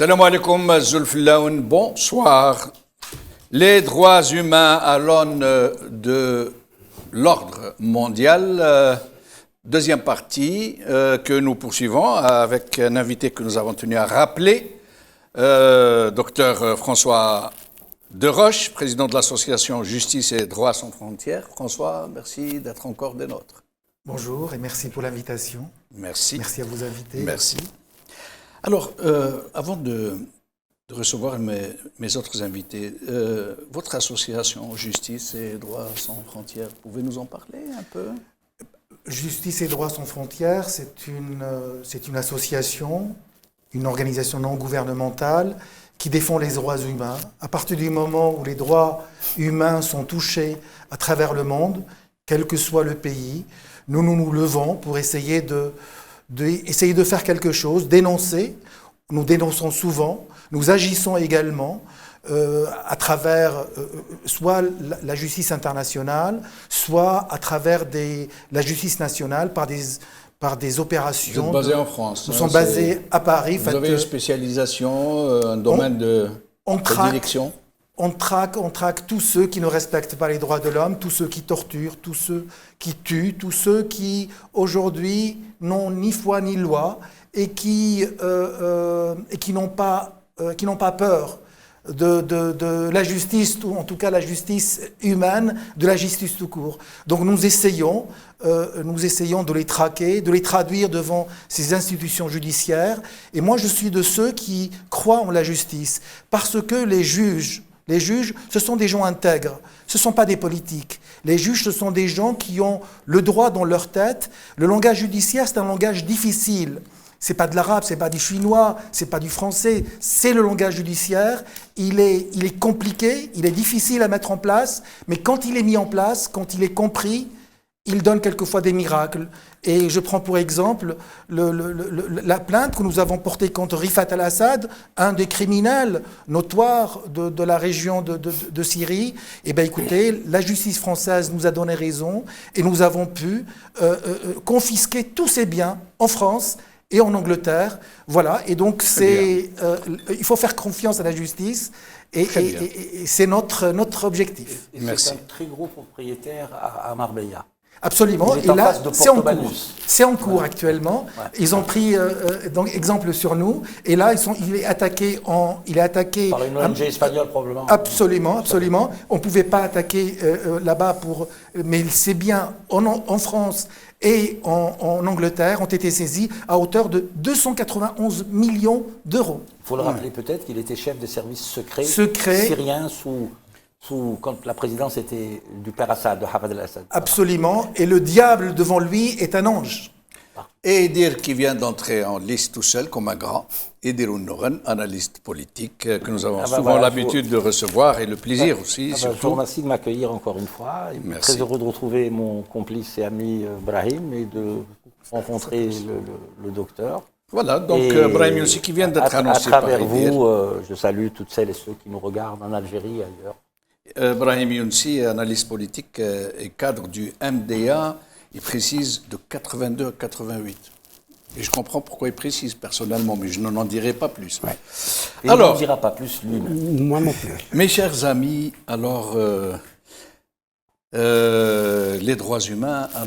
Salam alaikum, Zulfillaoun, bonsoir. Les droits humains à l'aune de l'ordre mondial, deuxième partie que nous poursuivons avec un invité que nous avons tenu à rappeler, docteur François Deroche, président de l'association Justice et Droits sans frontières. François, merci d'être encore des nôtres. Bonjour et merci pour l'invitation. Merci. Merci à vos invités. Merci. Alors, avant de recevoir mes autres invités, votre association Justice et Droits sans frontières, pouvez nous en parler un peu? Justice et Droits sans frontières, c'est une association, une organisation non gouvernementale qui défend les droits humains. À partir du moment où les droits humains sont touchés à travers le monde, quel que soit le pays, nous levons pour essayer de faire quelque chose, dénoncer. Nous dénonçons souvent, nous agissons également à travers soit la justice internationale, soit à travers la justice nationale par des opérations. Vous êtes basé en France. Nous sommes basés à Paris. Vous avez une spécialisation, un domaine de prédilection? On traque tous ceux qui ne respectent pas les droits de l'homme, tous ceux qui torturent, tous ceux qui tuent, tous ceux qui, aujourd'hui, n'ont ni foi ni loi et qui n'ont pas peur de la justice, ou en tout cas la justice humaine, de la justice tout court. Donc nous essayons de les traquer, de les traduire devant ces institutions judiciaires. Et moi, je suis de ceux qui croient en la justice, parce que les juges, ce sont des gens intègres, ce ne sont pas des politiques. Les juges, ce sont des gens qui ont le droit dans leur tête. Le langage judiciaire, c'est un langage difficile. Ce n'est pas de l'arabe, ce n'est pas du chinois, ce n'est pas du français, c'est le langage judiciaire. Il est compliqué, il est difficile à mettre en place, mais quand il est mis en place, quand il est compris, il donne quelquefois des miracles. Et je prends pour exemple la plainte que nous avons portée contre Rifat al-Assad, un des criminels notoires de la région de Syrie. Eh bien écoutez, la justice française nous a donné raison et nous avons pu confisquer tous ces biens en France et en Angleterre. Voilà, et donc il faut faire confiance à la justice et c'est notre objectif. Et c'est un très gros propriétaire à Marbella. Absolument, et là, c'est en cours actuellement. Ouais. Ils ont pris donc, exemple sur nous, et là, il est attaqué par une ONG espagnole, probablement. Absolument. On ne pouvait pas attaquer là-bas, mais c'est bien en France et en Angleterre ont été saisis à hauteur de 291 millions d'euros. Il faut le rappeler peut-être qu'il était chef des services secrets syriens quand la présidence était du père Assad, de Hafez al-Assad. Absolument, et le diable devant lui est un ange. Et dire qu'il vient d'entrer en liste tout seul comme un grand, et dire un analyste politique que nous avons souvent l'habitude de recevoir et le plaisir aussi. Je vous remercie de m'accueillir encore une fois. Très heureux de retrouver mon complice et ami Brahim et de rencontrer le docteur. Voilà, donc Brahim aussi qui vient d'être annoncé par à travers vous, je salue toutes celles et ceux qui nous regardent en Algérie et ailleurs. Brahim Younsi, analyste politique et cadre du MDA, il précise de 82 à 88. Et je comprends pourquoi il précise personnellement, mais je n'en dirai pas plus. Ouais. Et alors, il n'en dira pas plus lui-même. Moi non plus. Mes chers amis, alors, les droits humains à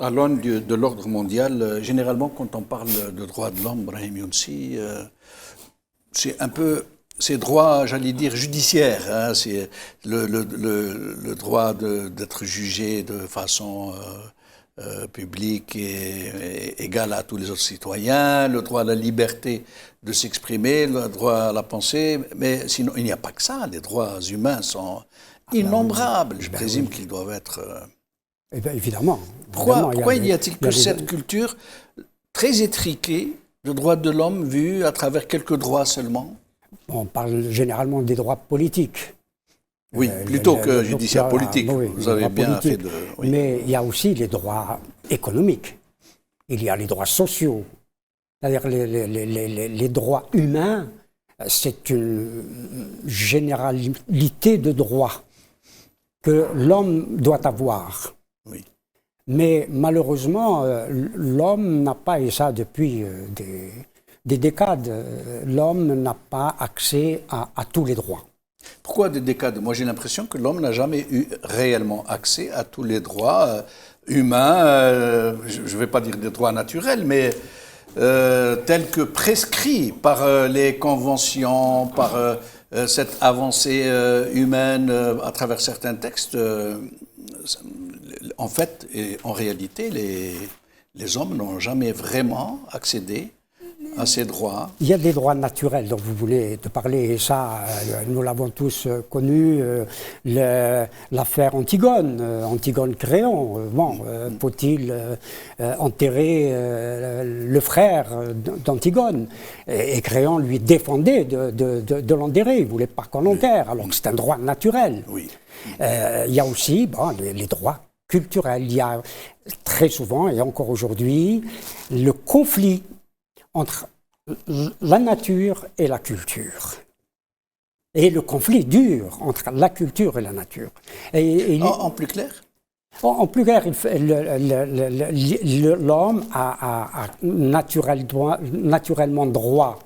l'aune de l'ordre mondial, généralement quand on parle de droits de l'homme, Brahim Younsi, c'est un peu ces droits, j'allais dire, judiciaires, hein, c'est le droit d'être jugé de façon publique et égale à tous les autres citoyens, le droit à la liberté de s'exprimer, le droit à la pensée, mais sinon, il n'y a pas que ça, les droits humains sont innombrables, je présume qu'ils doivent être... Eh bien, évidemment. Pourquoi y a-t-il que cette culture très étriquée de droits de l'homme vue à travers quelques droits seulement? On parle généralement des droits politiques. Oui, plutôt que judiciaire politique. Oui, vous avez bien fait de... Oui. Mais il y a aussi les droits économiques. Il y a les droits sociaux. C'est-à-dire les droits humains, c'est une généralité de droits que l'homme doit avoir. Oui. Mais malheureusement, l'homme n'a pas, et ça depuis des décades, l'homme n'a pas accès à tous les droits. Pourquoi des décades? Moi, j'ai l'impression que l'homme n'a jamais eu réellement accès à tous les droits humains, je ne vais pas dire des droits naturels, mais tels que prescrits par les conventions, par cette avancée humaine à travers certains textes. En fait, et en réalité, les hommes n'ont jamais vraiment accédé à ces droits. Il y a des droits naturels dont vous voulez te parler, et ça, nous l'avons tous connu, l'affaire Antigone, Antigone-Créon. Faut-il enterrer le frère d'Antigone? Et Créon lui défendait de l'enterrer, il ne voulait pas qu'on l'enterre, alors que c'est un droit naturel. Oui. Il y a aussi les droits culturels. Il y a très souvent, et encore aujourd'hui, le conflit entre la nature et la culture. Et le conflit dure entre la culture et la nature. En plus clair? En plus clair, l'homme a naturellement droit,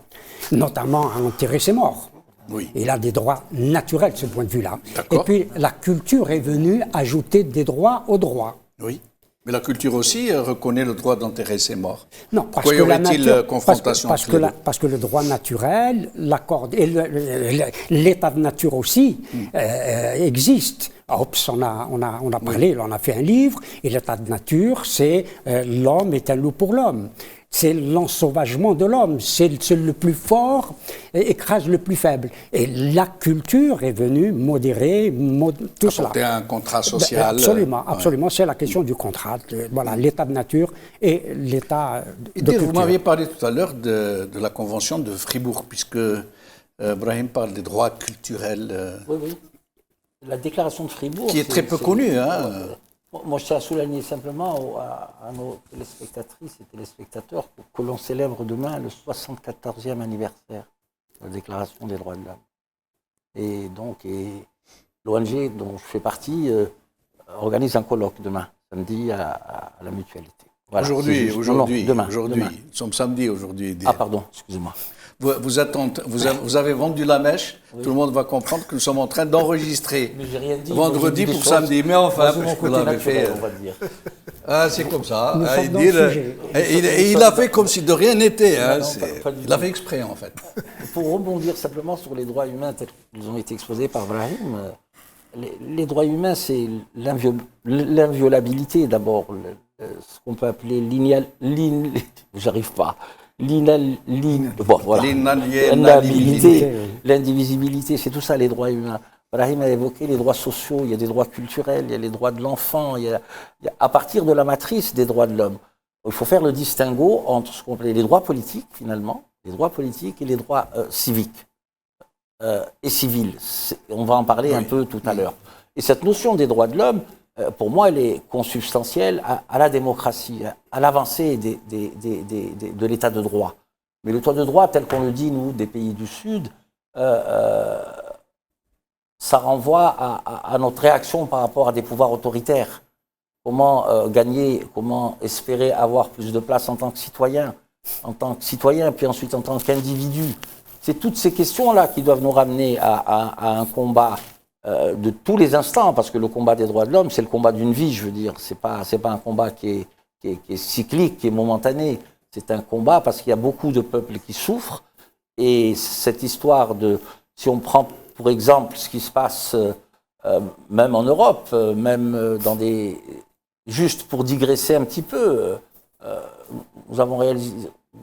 notamment à enterrer ses morts. Oui. Il a des droits naturels de ce point de vue-là. D'accord. Et puis la culture est venue ajouter des droits aux droits. Oui. Mais la culture aussi reconnaît le droit d'enterrer ses morts. Non, Pourquoi y aurait-il confrontation parce que le droit naturel l'accorde. Et l'état de nature aussi existe. Hobbes on a parlé, on a fait un livre, et l'état de nature, c'est l'homme est un loup pour l'homme. C'est l'ensauvagement de l'homme, c'est le plus fort écrase le plus faible. Et la culture est venue modérer tout cela. Apporter un contrat social. Absolument, absolument. C'est la question du contrat. Voilà, l'état de nature et l'état de culture. Vous m'aviez parlé tout à l'heure de la Convention de Fribourg, puisque Brahim parle des droits culturels. Oui, oui. La déclaration de Fribourg. Qui est très peu connue. Moi, je tiens à souligner simplement à nos téléspectatrices et téléspectateurs que l'on célèbre demain le 74e anniversaire de la Déclaration des droits de l'homme. Et donc, l'ONG dont je fais partie organise un colloque demain, samedi, à la Mutualité. Voilà, aujourd'hui, demain. Nous sommes samedi aujourd'hui. Ah, pardon, excusez-moi. Vous avez vendu la mèche, oui. Tout le monde va comprendre que nous sommes en train d'enregistrer vendredi pour samedi. Mais enfin, vous l'avez fait. On va dire. Ah, c'est comme ça. Il a fait comme si de rien n'était. Il a fait exprès, en fait. Pour rebondir simplement sur les droits humains tels qu'ils ont été exposés par Brahim, les droits humains, c'est l'inviolabilité d'abord, ce qu'on peut appeler j'arrive pas. L'inaliénabilité, l'indivisibilité, c'est tout ça les droits humains. Brahim a évoqué les droits sociaux, il y a des droits culturels, il y a les droits de l'enfant, il y a à partir de la matrice des droits de l'homme. Il faut faire le distinguo entre ce qu'on appelle les droits politiques, finalement, les droits politiques et les droits civiques et civils. On va en parler un peu tout à l'heure. Et cette notion des droits de l'homme, pour moi, elle est consubstantielle à la démocratie, à l'avancée de l'état de droit. Mais l'état de droit, tel qu'on le dit, nous, des pays du Sud, ça renvoie à notre réaction par rapport à des pouvoirs autoritaires. Comment gagner, comment espérer avoir plus de place en tant que citoyen, puis ensuite en tant qu'individu. C'est toutes ces questions-là qui doivent nous ramener à un combat de tous les instants, parce que le combat des droits de l'homme, c'est le combat d'une vie, je veux dire. C'est pas un combat qui est cyclique, qui est momentané. C'est un combat parce qu'il y a beaucoup de peuples qui souffrent. Et cette histoire si on prend pour exemple ce qui se passe même en Europe, même juste pour digresser un petit peu, nous avons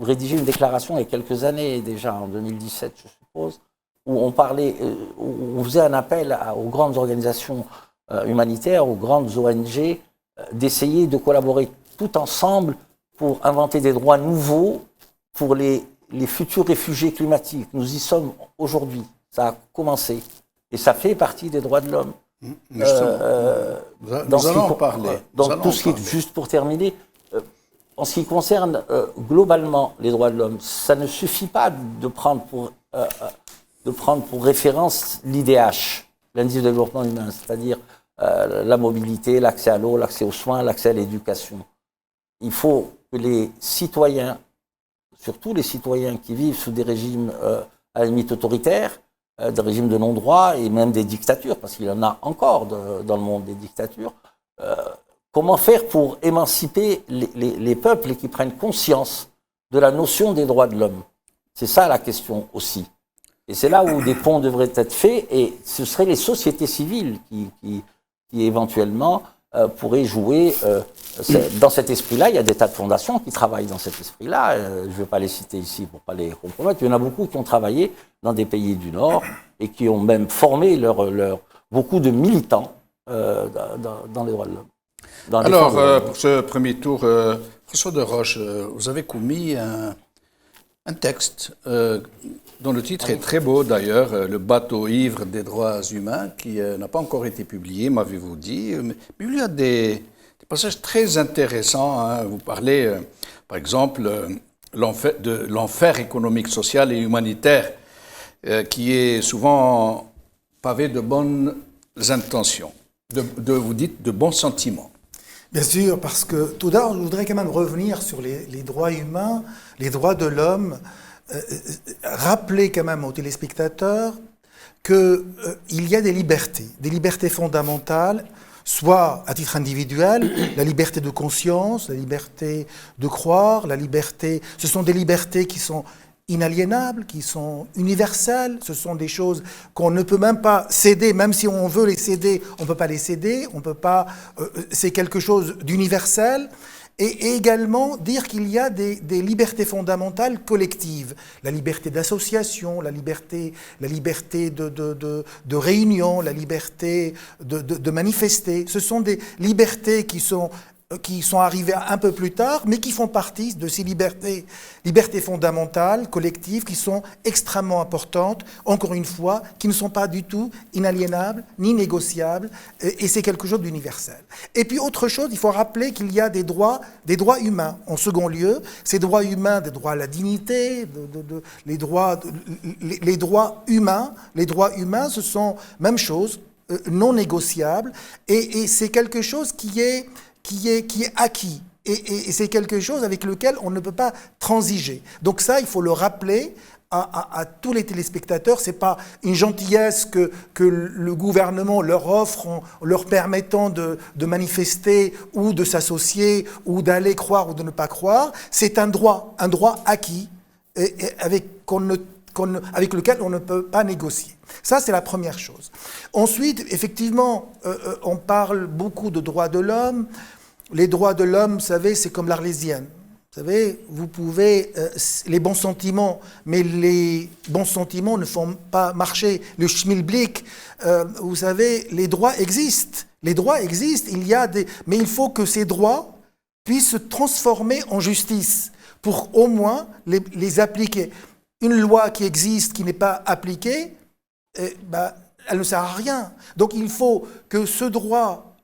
rédigé une déclaration il y a quelques années déjà, en 2017 je suppose, où on faisait un appel aux grandes organisations humanitaires, aux grandes ONG, d'essayer de collaborer tout ensemble pour inventer des droits nouveaux pour les futurs réfugiés climatiques. Nous y sommes aujourd'hui. Ça a commencé. Et ça fait partie des droits de l'homme. Nous allons en parler. Juste pour terminer, en ce qui concerne globalement les droits de l'homme, ça ne suffit pas de prendre pour référence l'IDH, l'indice de développement humain, c'est-à-dire la mobilité, l'accès à l'eau, l'accès aux soins, l'accès à l'éducation. Il faut que les citoyens surtout les citoyens qui vivent sous des régimes à la limite autoritaires, des régimes de non-droit et même des dictatures, parce qu'il y en a encore dans le monde des dictatures. Comment faire pour émanciper les peuples et qui prennent conscience de la notion des droits de l'homme? C'est ça la question aussi. Et c'est là où des ponts devraient être faits, et ce seraient les sociétés civiles qui éventuellement pourraient jouer dans cet esprit-là. Il y a des tas de fondations qui travaillent dans cet esprit-là. Je ne vais pas les citer ici pour ne pas les compromettre. Il y en a beaucoup qui ont travaillé dans des pays du Nord et qui ont même formé beaucoup de militants dans les droits de l'homme. Alors, pour ce premier tour, François de Roche, vous avez commis un texte dont le titre est très beau d'ailleurs, Le bateau ivre des droits humains, qui n'a pas encore été publié, m'avez-vous dit. Mais il y a des passages très intéressants. Hein. Vous parlez, par exemple, de l'enfer économique, social et humanitaire, qui est souvent pavé de bonnes intentions, vous dites de bons sentiments. Bien sûr, parce que tout d'abord, je voudrais quand même revenir sur les droits humains, les droits de l'homme, rappeler quand même aux téléspectateurs qu'il y a des libertés fondamentales, soit à titre individuel, la liberté de conscience, la liberté de croire, la liberté, ce sont des libertés qui sont inaliénables, qui sont universelles, ce sont des choses qu'on ne peut même pas céder, même si on veut les céder, on ne peut pas les céder, on peut pas, c'est quelque chose d'universel, et également dire qu'il y a des libertés fondamentales collectives, la liberté d'association, la liberté de réunion, la liberté de manifester, ce sont des libertés qui sont arrivées un peu plus tard, mais qui font partie de ces libertés fondamentales, collectives, qui sont extrêmement importantes, encore une fois, qui ne sont pas du tout inaliénables, ni négociables, et c'est quelque chose d'universel. Et puis autre chose, il faut rappeler qu'il y a des droits humains. En second lieu, ces droits humains, des droits à la dignité, les droits humains, ce sont même chose, non négociables, et c'est quelque chose qui est acquis. Et c'est quelque chose avec lequel on ne peut pas transiger. Donc ça, il faut le rappeler à tous les téléspectateurs. Ce n'est pas une gentillesse que le gouvernement leur offre en leur permettant de manifester ou de s'associer ou d'aller croire ou de ne pas croire. C'est un droit acquis avec lequel on ne peut pas négocier. Ça, c'est la première chose. Ensuite, effectivement, on parle beaucoup de droits de l'homme. Les droits de l'homme, vous savez, c'est comme l'Arlésienne. Vous savez, vous pouvez... les bons sentiments, mais les bons sentiments ne font pas marcher le schmilblick. Vous savez, les droits existent. Les droits existent, mais il faut que ces droits puissent se transformer en justice pour au moins les appliquer. Une loi qui existe, qui n'est pas appliquée, elle ne sert à rien. Donc il faut que ce droit,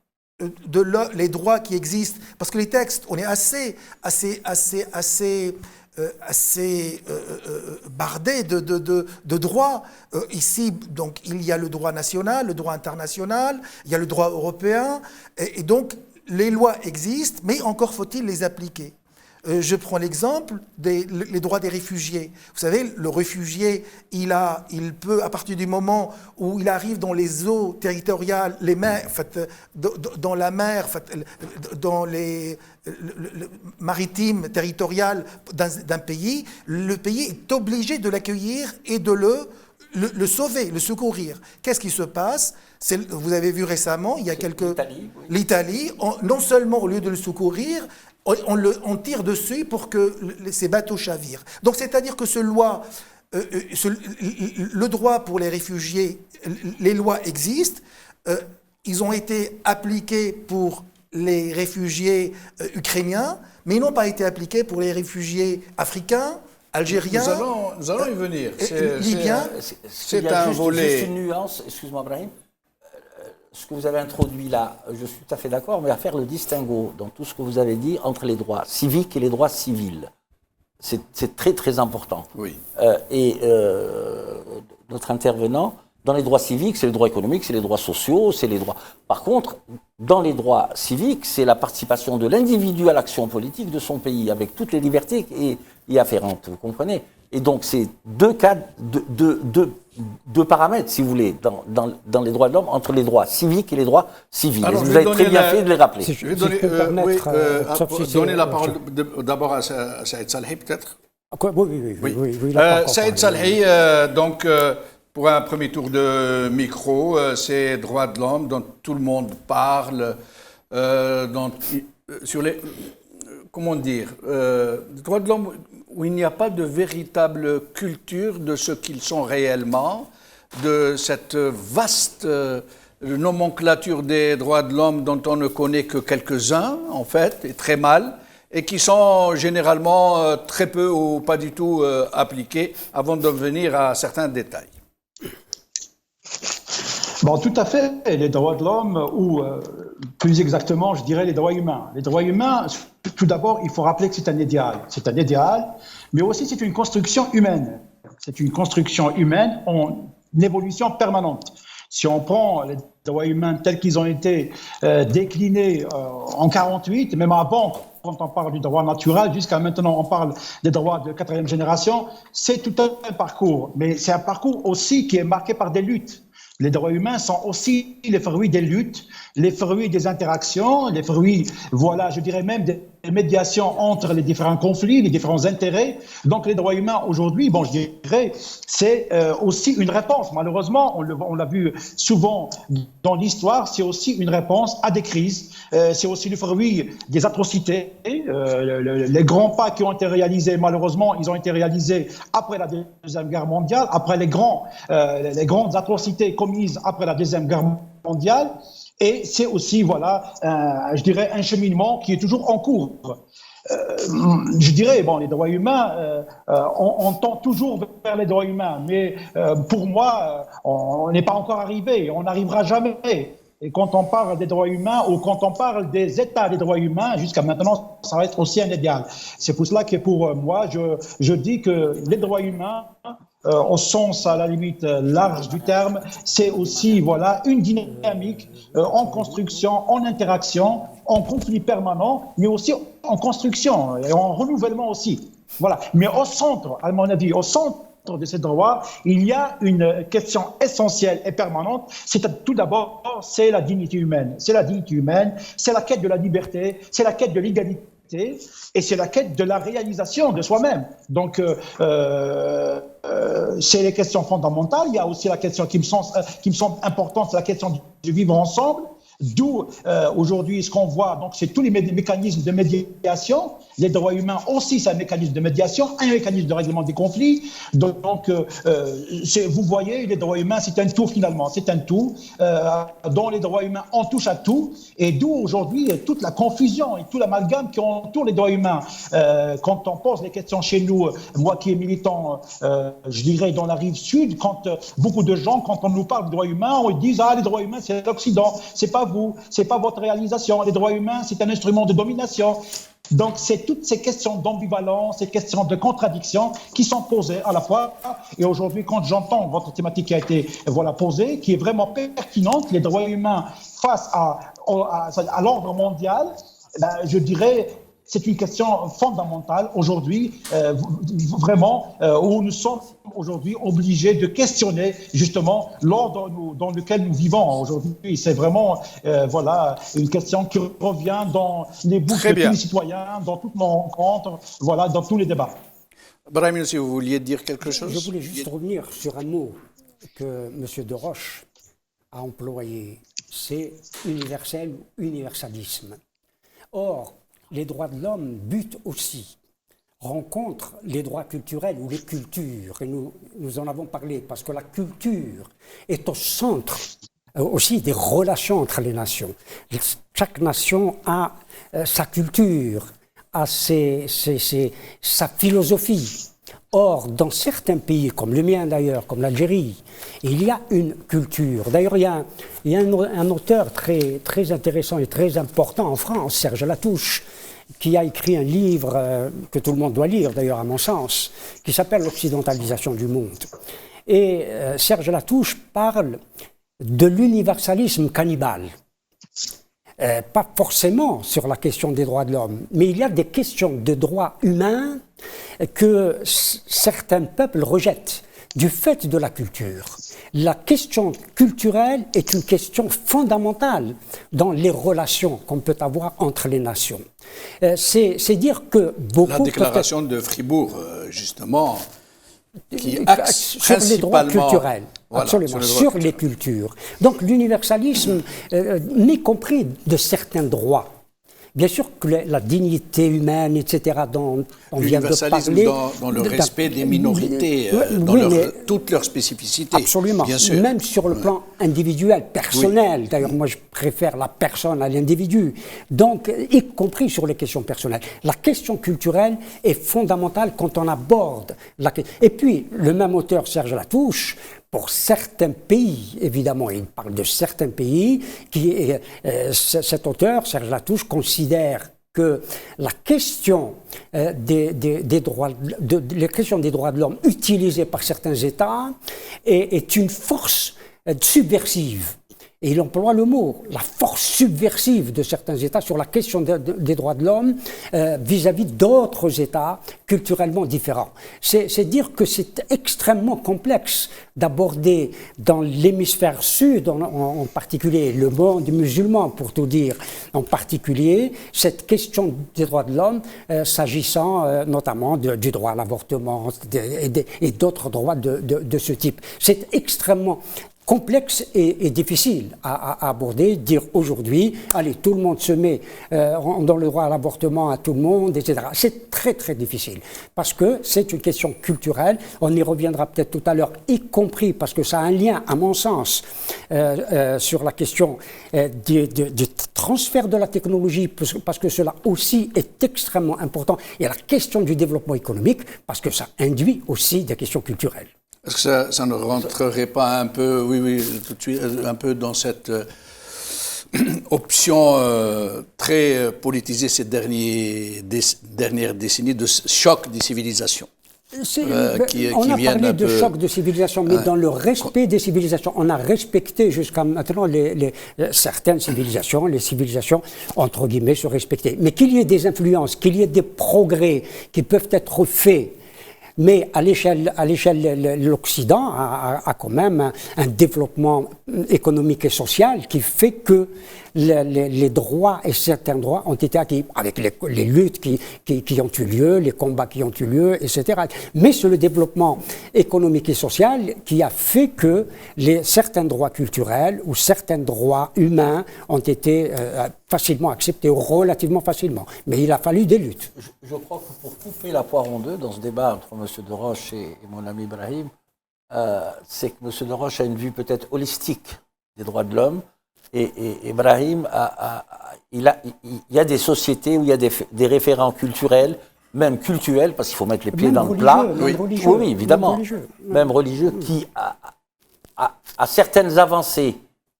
les droits qui existent, parce que les textes, on est assez bardé de droits. Ici, donc, il y a le droit national, le droit international, il y a le droit européen, et donc les lois existent, mais encore faut-il les appliquer. Je prends l'exemple des droits des réfugiés. Vous savez, le réfugié, il peut, à partir du moment où il arrive dans les eaux territoriales, les mers, dans la mer, dans les maritimes territoriales d'un pays, le pays est obligé de l'accueillir et de le sauver, le secourir. Qu'est-ce qui se passe ? Vous avez vu récemment, il y a l'Italie, non seulement au lieu de le secourir, on tire dessus pour que ces bateaux chavirent. Donc c'est-à-dire que le droit pour les réfugiés, les lois existent, ils ont été appliqués pour les réfugiés ukrainiens, mais ils n'ont pas été appliqués pour les réfugiés africains, algériens. Nous allons y venir. Libyens. C'est un volet. Juste une nuance, excuse-moi Brahim. Ce que vous avez introduit là, je suis tout à fait d'accord, mais à faire le distinguo dans tout ce que vous avez dit entre les droits civiques et les droits civils. C'est très très important. Oui. Notre intervenant Dans les droits civiques, c'est les droits économiques, c'est les droits sociaux, c'est les droits... Par contre, dans les droits civiques, c'est la participation de l'individu à l'action politique de son pays, avec toutes les libertés y afférentes, vous comprenez? Et donc, c'est deux cadres, deux paramètres, si vous voulez, dans les droits de l'homme, entre les droits civiques et les droits civils. Alors, vous avez très bien fait de les rappeler. Je vais donner la parole d'abord à Saïd Salhi, peut-être. Oui. Saïd Salhi, donc, pour un premier tour de micro, ces droits de l'homme dont tout le monde parle, sur les... Comment dire, droits de l'homme où il n'y a pas de véritable culture de ce qu'ils sont réellement, de cette vaste nomenclature des droits de l'homme dont on ne connaît que quelques-uns, en fait, et très mal, et qui sont généralement très peu ou pas du tout appliqués avant de venir à certains détails. Bon, tout à fait, les droits de l'homme, ou plus exactement, je dirais les droits humains. Les droits humains, tout d'abord, il faut rappeler que c'est un idéal. C'est un idéal, mais aussi c'est une construction humaine. C'est une construction humaine en évolution permanente. Si on prend les droits humains tels qu'ils ont été déclinés en 48, même avant, quand on parle du droit naturel, jusqu'à maintenant on parle des droits de 4e génération, c'est tout un parcours. Mais c'est un parcours aussi qui est marqué par des luttes. Les droits humains sont aussi les fruits des luttes, les fruits des interactions, les fruits, voilà, je dirais même des médiations entre les différents conflits, les différents intérêts. Donc les droits humains aujourd'hui, bon, je dirais, c'est aussi une réponse. Malheureusement, on l'a vu souvent dans l'histoire, c'est aussi une réponse à des crises. C'est aussi le fruit des atrocités. Les grands pas qui ont été réalisés, malheureusement, ils ont été réalisés après la Deuxième Guerre mondiale, après les grandes atrocités commises après la Deuxième Guerre mondiale. Et c'est aussi, voilà, je dirais, un cheminement qui est toujours en cours. Je dirais, bon, les droits humains, on tend toujours vers les droits humains, mais pour moi, on n'est pas encore arrivé, on n'arrivera jamais. Et quand on parle des droits humains ou quand on parle des états des droits humains, jusqu'à maintenant, ça va être aussi un idéal. C'est pour cela que pour moi, je dis que les droits humains, au sens à la limite large du terme, c'est aussi voilà une dynamique en construction, en interaction, en conflit permanent, mais aussi en construction et en renouvellement aussi. Voilà. Mais au centre, à mon avis, au centre de ces droits, il y a une question essentielle et permanente. C'est tout d'abord, c'est la dignité humaine. C'est la dignité humaine, c'est la quête de la liberté, c'est la quête de l'égalité. Et c'est la quête de la réalisation de soi-même. Donc, c'est les questions fondamentales. Il y a aussi la question qui me semble importante, c'est la question du vivre ensemble. D'où aujourd'hui ce qu'on voit, donc c'est tous les mécanismes de médiation. Les droits humains aussi, c'est un mécanisme de médiation, un mécanisme de règlement des conflits. Donc vous voyez, les droits humains, c'est un tout finalement, c'est un tout. Dans les droits humains, on touche à tout. Et d'où aujourd'hui toute la confusion et tout l'amalgame qui entoure les droits humains. Quand on pose les questions chez nous, moi qui est militant, je dirais dans la rive sud, quand beaucoup de gens, quand on nous parle de droits humains, ils disent les droits humains, c'est l'Occident, c'est pas vous, c'est pas votre réalisation. Les droits humains, c'est un instrument de domination. Donc, c'est toutes ces questions d'ambivalence, ces questions de contradiction qui sont posées à la fois. Et aujourd'hui, quand j'entends votre thématique qui a été posée, qui est vraiment pertinente, les droits humains face à l'ordre mondial, je dirais, c'est une question fondamentale aujourd'hui, vraiment, où nous sommes aujourd'hui obligés de questionner justement l'ordre dans lequel nous vivons aujourd'hui. C'est vraiment une question qui revient dans les bouches de tous les citoyens, dans toutes nos rencontres, dans tous les débats. Brahim, si vous vouliez dire quelque chose. Je voulais juste revenir sur un mot que M. Desroches a employé, c'est universel ou universalisme. Or, les droits de l'homme butent aussi, rencontrent les droits culturels ou les cultures. Et nous en avons parlé parce que la culture est au centre aussi des relations entre les nations. Chaque nation a sa culture, a sa philosophie. Or, dans certains pays, comme le mien d'ailleurs, comme l'Algérie, il y a une culture. D'ailleurs, il y a un auteur très intéressant et très important en France, Serge Latouche, qui a écrit un livre que tout le monde doit lire, d'ailleurs à mon sens, qui s'appelle « L'occidentalisation du monde ». Et Serge Latouche parle de l'universalisme cannibale. Pas forcément sur la question des droits de l'homme, mais il y a des questions de droits humains que certains peuples rejettent du fait de la culture. La question culturelle est une question fondamentale dans les relations qu'on peut avoir entre les nations. C'est dire que beaucoup... La déclaration de Fribourg, justement, qui axe sur les droits culturels. Voilà, absolument, sur les cultures. Donc l'universalisme, y compris de certains droits. Bien sûr que la dignité humaine, etc., dont on vient de parler... dans le respect des minorités, dans toutes leurs spécificités. Absolument, bien sûr. Même sur le plan individuel, personnel. D'ailleurs, moi, je préfère la personne à l'individu. Donc, y compris sur les questions personnelles. La question culturelle est fondamentale quand on aborde la question. Et puis, le même auteur, Serge Latouche, pour certains pays, évidemment, il parle de certains pays, cet auteur, Serge Latouche, considère que la question des droits de l'homme utilisée par certains États est une force subversive. Et il emploie le mot, la force subversive de certains États sur la question des droits de l'homme vis-à-vis d'autres États culturellement différents. C'est dire que c'est extrêmement complexe d'aborder dans l'hémisphère sud, en particulier le monde musulman, pour tout dire, en particulier, cette question des droits de l'homme, s'agissant notamment du droit à l'avortement et d'autres droits de ce type. C'est extrêmement complexe et difficile à aborder, dire aujourd'hui, allez, tout le monde se met dans le droit à l'avortement à tout le monde, etc. C'est très très difficile, parce que c'est une question culturelle, on y reviendra peut-être tout à l'heure, y compris parce que ça a un lien, à mon sens, sur la question du transfert de la technologie, parce que cela aussi est extrêmement important, et la question du développement économique, parce que ça induit aussi des questions culturelles. Est-ce que ça ne rentrerait pas un peu, oui, tout de suite, un peu dans cette option très politisée ces dernières décennies de choc des civilisations on a parlé de choc de civilisation, mais dans le respect des civilisations. On a respecté jusqu'à maintenant certaines civilisations, les civilisations, entre guillemets, se respectaient. Mais qu'il y ait des influences, qu'il y ait des progrès qui peuvent être faits, mais à l'échelle, l'Occident a quand même un développement économique et social qui fait que les droits et certains droits ont été acquis, avec les luttes qui ont eu lieu, les combats qui ont eu lieu, etc. Mais c'est le développement économique et social qui a fait que certains droits culturels ou certains droits humains ont été facilement acceptés, relativement facilement. Mais il a fallu des luttes. Je crois que pour couper la poire en deux dans ce débat entre M. Deroche et mon ami Brahim, c'est que M. Deroche a une vue peut-être holistique des droits de l'homme. Et Brahim, il y a des sociétés où il y a des référents culturels, même cultuels, parce qu'il faut mettre les pieds dans le plat. Oui, évidemment. Même religieux, qui a certaines avancées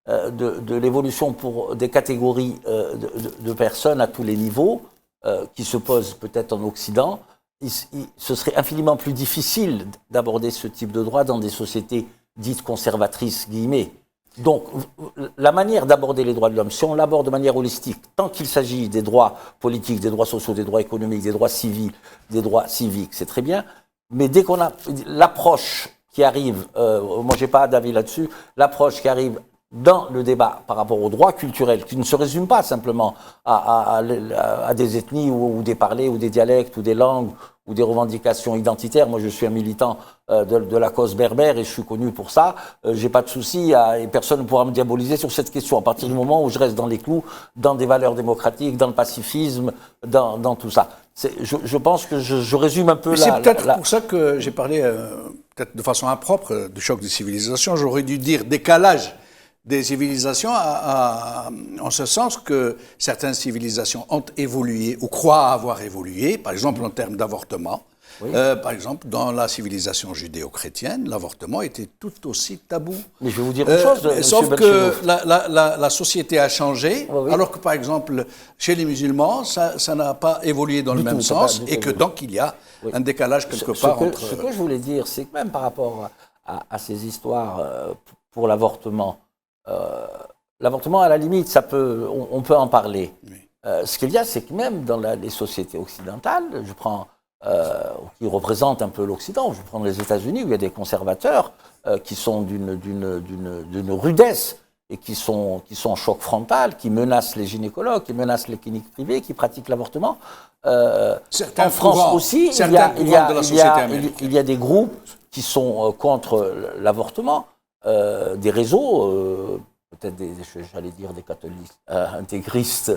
de l'évolution pour des catégories de personnes à tous les niveaux, qui se posent peut-être en Occident. Ce serait infiniment plus difficile d'aborder ce type de droit dans des sociétés dites conservatrices, guillemets. Donc, la manière d'aborder les droits de l'homme, si on l'aborde de manière holistique, tant qu'il s'agit des droits politiques, des droits sociaux, des droits économiques, des droits civils, des droits civiques, c'est très bien. Mais dès qu'on a l'approche qui arrive, moi j'ai pas d'avis là-dessus, l'approche qui arrive dans le débat par rapport aux droits culturels, qui ne se résume pas simplement à des ethnies ou des parlers ou des dialectes ou des langues ou des revendications identitaires. Moi, je suis un militant de la cause berbère et je suis connu pour ça. J'ai pas de souci et personne ne pourra me diaboliser sur cette question à partir du moment où je reste dans les clous, dans des valeurs démocratiques, dans le pacifisme, dans tout ça. Je pense que je résume un peu c'est peut-être pour ça que j'ai parlé, peut-être de façon impropre, de choc des civilisations. J'aurais dû dire décalage des civilisations en ce sens que certaines civilisations ont évolué ou croient avoir évolué, par exemple en termes d'avortement. Oui. Par exemple, dans la civilisation judéo-chrétienne, l'avortement était tout aussi tabou. Mais je vais vous dire une chose, sauf que la société a changé, oui. Alors que par exemple, chez les musulmans, ça n'a pas évolué dans le même sens, et que donc il y a un décalage quelque part entre... Ce que je voulais dire, c'est que même par rapport à ces histoires pour l'avortement. L'avortement, à la limite, on peut en parler. Oui. Ce qu'il y a, c'est que même dans les sociétés occidentales, qui représentent un peu l'Occident, je vais prendre les États-Unis, où il y a des conservateurs qui sont d'une rudesse et qui sont en choc frontal, qui menacent les gynécologues, qui menacent les cliniques privées, qui pratiquent l'avortement. En France aussi, il y a des groupes qui sont contre l'avortement, des réseaux, peut-être j'allais dire des catholiques intégristes,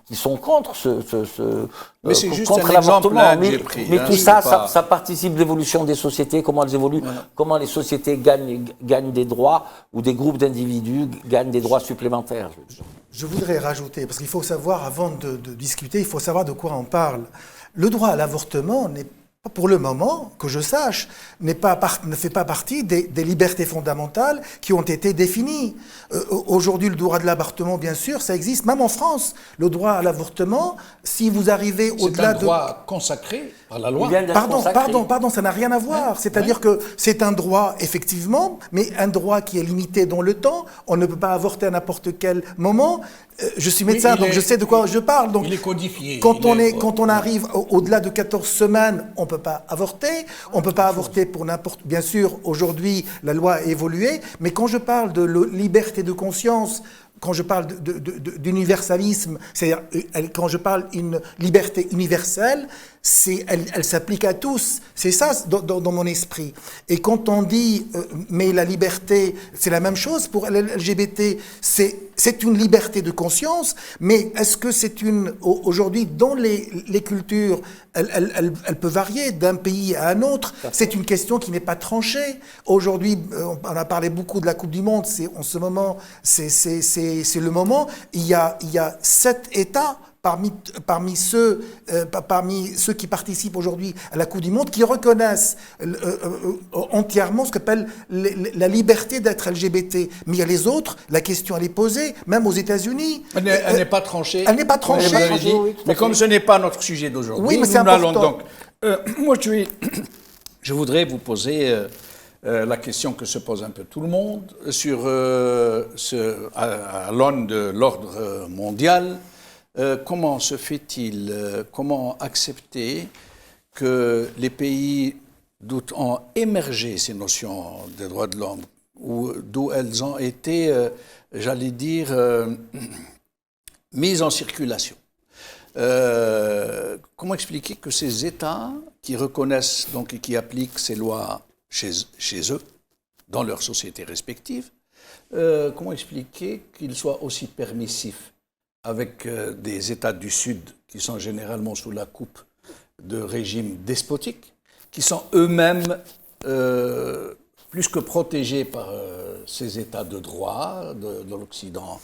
qui sont contre mais c'est juste contre un exemple l'avortement. que j'ai pris. Mais tout ça participe de l'évolution des sociétés, comment elles évoluent, voilà. Comment les sociétés gagnent des droits, ou des groupes d'individus gagnent des droits supplémentaires. Je voudrais rajouter, parce qu'il faut savoir, avant de discuter, il faut savoir de quoi on parle. Le droit à l'avortement n'est pas, pour le moment, que je sache, ne fait pas partie des libertés fondamentales qui ont été définies. Aujourd'hui, le droit de l'avortement, bien sûr, ça existe, même en France. Le droit à l'avortement, si vous arrivez au-delà de... C'est un droit consacré par la loi. Pardon, ça n'a rien à voir. C'est-à-dire que c'est un droit, effectivement, mais un droit qui est limité dans le temps. On ne peut pas avorter à n'importe quel moment. Je suis médecin, donc je sais de quoi je parle. Donc, il est codifié. Quand on arrive au-delà de 14 semaines, on ne peut pas avorter. On ne peut pas avorter pour n'importe... Bien sûr, aujourd'hui, la loi a évolué, mais quand je parle de liberté de conscience, quand je parle d'universalisme, c'est-à-dire quand je parle d'une liberté universelle, elle s'applique à tous. C'est ça dans mon esprit. Et quand on dit mais la liberté, c'est la même chose pour l'LGBT, c'est une liberté de conscience, mais est-ce que c'est aujourd'hui dans les cultures, elle peut varier d'un pays à un autre. C'est une question qui n'est pas tranchée. Aujourd'hui, on a parlé beaucoup de la Coupe du Monde. En ce moment, c'est le moment. Il y a 7 États parmi ceux qui participent aujourd'hui à la Coupe du Monde qui reconnaissent entièrement ce qu'appelle la liberté d'être LGBT. Mais il y a les autres, la question elle est posée, même aux États-Unis. Elle n'est pas tranchée. Elle n'est pas tranchée. Mais comme ce n'est pas notre sujet d'aujourd'hui, oui, mais c'est important. Moi, je voudrais vous poser la question que se pose un peu tout le monde sur à l'aune de l'ordre mondial. Comment se fait-il, comment accepter que les pays d'où ont émergé ces notions des droits de l'homme, d'où elles ont été, j'allais dire, mises en circulation, comment expliquer que ces États qui reconnaissent donc et qui appliquent ces lois chez eux, dans leurs sociétés respectives, comment expliquer qu'ils soient aussi permissifs avec des États du Sud qui sont généralement sous la coupe de régimes despotiques, qui sont eux-mêmes plus que protégés par ces États de droit de l'Occident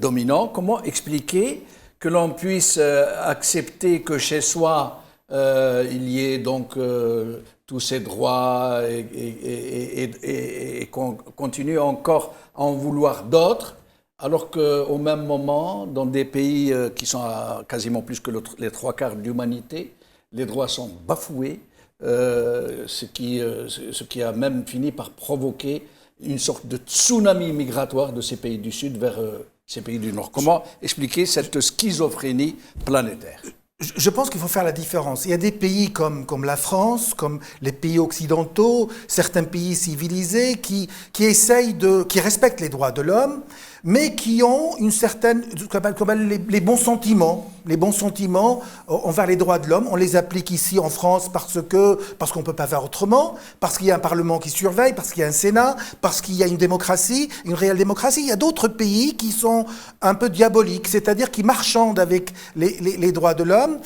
dominant. Comment expliquer que l'on puisse accepter que chez soi, il y ait donc tous ces droits et qu'on continue encore à en vouloir d'autres, alors qu'au même moment, dans des pays qui sont à quasiment plus que les 3/4 de l'humanité, les droits sont bafoués, ce qui a même fini par provoquer une sorte de tsunami migratoire de ces pays du Sud vers ces pays du Nord. Comment expliquer cette schizophrénie planétaire ? Je pense qu'il faut faire la différence. Il y a des pays comme la France, comme les pays occidentaux, certains pays civilisés qui respectent les droits de l'homme, mais qui ont une certaine, les bons sentiments envers les droits de l'homme. On les applique ici en France parce qu'on ne peut pas faire autrement, parce qu'il y a un Parlement qui surveille, parce qu'il y a un Sénat, parce qu'il y a une démocratie, une réelle démocratie. Il y a d'autres pays qui sont un peu diaboliques, c'est-à-dire qui marchandent avec les droits de l'homme,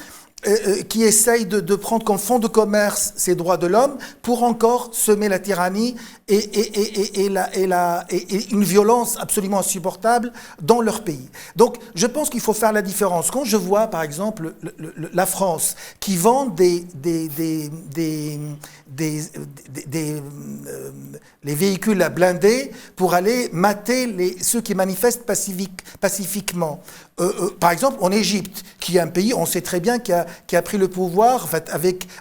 qui essayent de prendre comme fonds de commerce ces droits de l'homme pour encore semer la tyrannie et une violence absolument insupportable dans leur pays. Donc, je pense qu'il faut faire la différence. Quand je vois, par exemple, la France qui vend les véhicules à blindés pour aller mater ceux qui manifestent pacifiquement. Par exemple, en Égypte, qui est un pays, on sait très bien qu'il y a qui a pris le pouvoir en fait,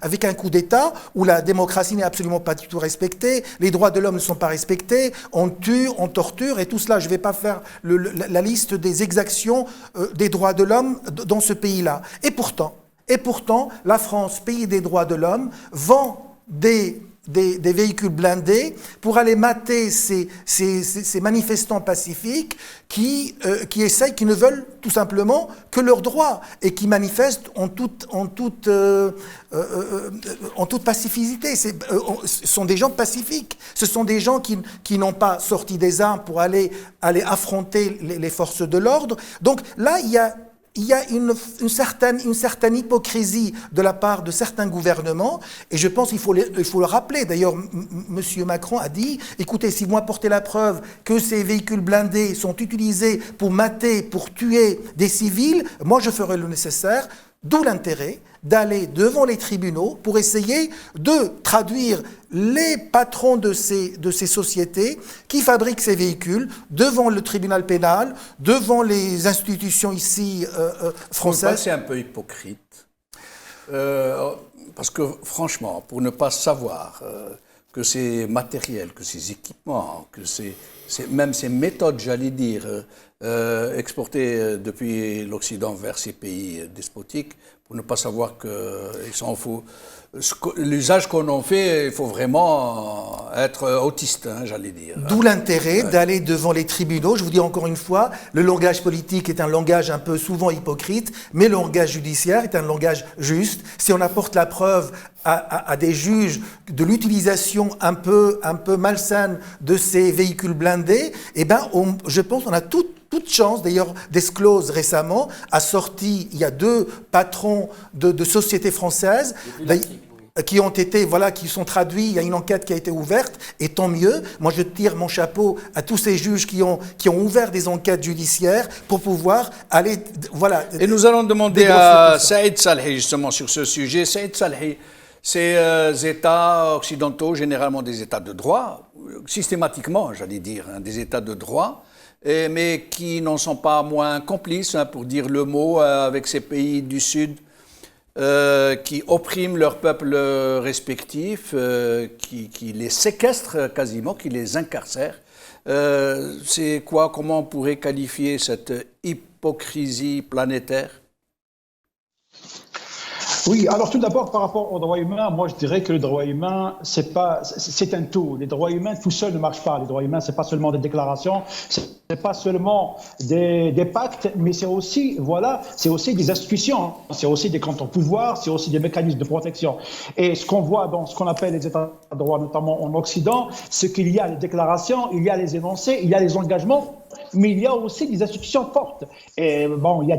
avec un coup d'État où la démocratie n'est absolument pas du tout respectée, les droits de l'homme ne sont pas respectés, on tue, on torture et tout cela. Je ne vais pas faire la liste des exactions des droits de l'homme dans ce pays-là. Et pourtant, la France, pays des droits de l'homme, vend des véhicules blindés pour aller mater ces manifestants pacifiques qui ne veulent tout simplement que leurs droits et qui manifestent en toute pacificité. Ce sont des gens pacifiques. Ce sont des gens qui n'ont pas sorti des armes pour aller affronter les forces de l'ordre. Donc là, il y a une certaine hypocrisie de la part de certains gouvernements, et je pense qu'il faut le rappeler. D'ailleurs, M. Macron a dit, écoutez, si vous apportez la preuve que ces véhicules blindés sont utilisés pour mater, pour tuer des civils, moi je ferai le nécessaire, d'où l'intérêt d'aller devant les tribunaux pour essayer de traduire les patrons de ces sociétés qui fabriquent ces véhicules devant le tribunal pénal, devant les institutions ici françaises. C'est un peu hypocrite. Parce que franchement, pour ne pas savoir que ces matériels, que ces équipements, que même ces méthodes, j'allais dire, exportées depuis l'Occident vers ces pays despotiques, pour ne pas savoir qu'ils s'en foutent. L'usage qu'on en fait, il faut vraiment être autiste, hein, j'allais dire. D'où l'intérêt d'aller devant les tribunaux. Je vous dis encore une fois, le langage politique est un langage un peu souvent hypocrite, mais le langage judiciaire est un langage juste. Si on apporte la preuve à des juges de l'utilisation un peu malsaine de ces véhicules blindés, eh ben, je pense qu'on a toute chance. D'ailleurs, Desclose récemment a sorti, il y a 2 patrons de sociétés françaises qui ont été, qui sont traduits. Il y a une enquête qui a été ouverte, et tant mieux. Moi, je tire mon chapeau à tous ces juges qui ont ouvert des enquêtes judiciaires pour pouvoir aller, Et nous allons demander à Saïd Salhi, justement, sur ce sujet. Saïd Salhi, ces États occidentaux, généralement des États de droit, systématiquement, j'allais dire, hein, des États de droit, mais qui n'en sont pas moins complices, hein, pour dire le mot, avec ces pays du Sud qui oppriment leurs peuples respectifs, qui les séquestrent quasiment, qui les incarcèrent. C'est quoi, comment on pourrait qualifier cette hypocrisie planétaire ? Oui, alors tout d'abord, par rapport aux droits humains, moi je dirais que le droit humain, c'est un tout. Les droits humains tout seuls ne marchent pas. Les droits humains, c'est pas seulement des déclarations, c'est pas seulement des pactes, mais c'est aussi des institutions, c'est aussi des contre-pouvoirs, c'est aussi des mécanismes de protection. Et ce qu'on voit dans ce qu'on appelle les États de droit, notamment en Occident, c'est qu'il y a les déclarations, il y a les énoncés, il y a les engagements, mais il y a aussi des institutions fortes. Et bon, il y a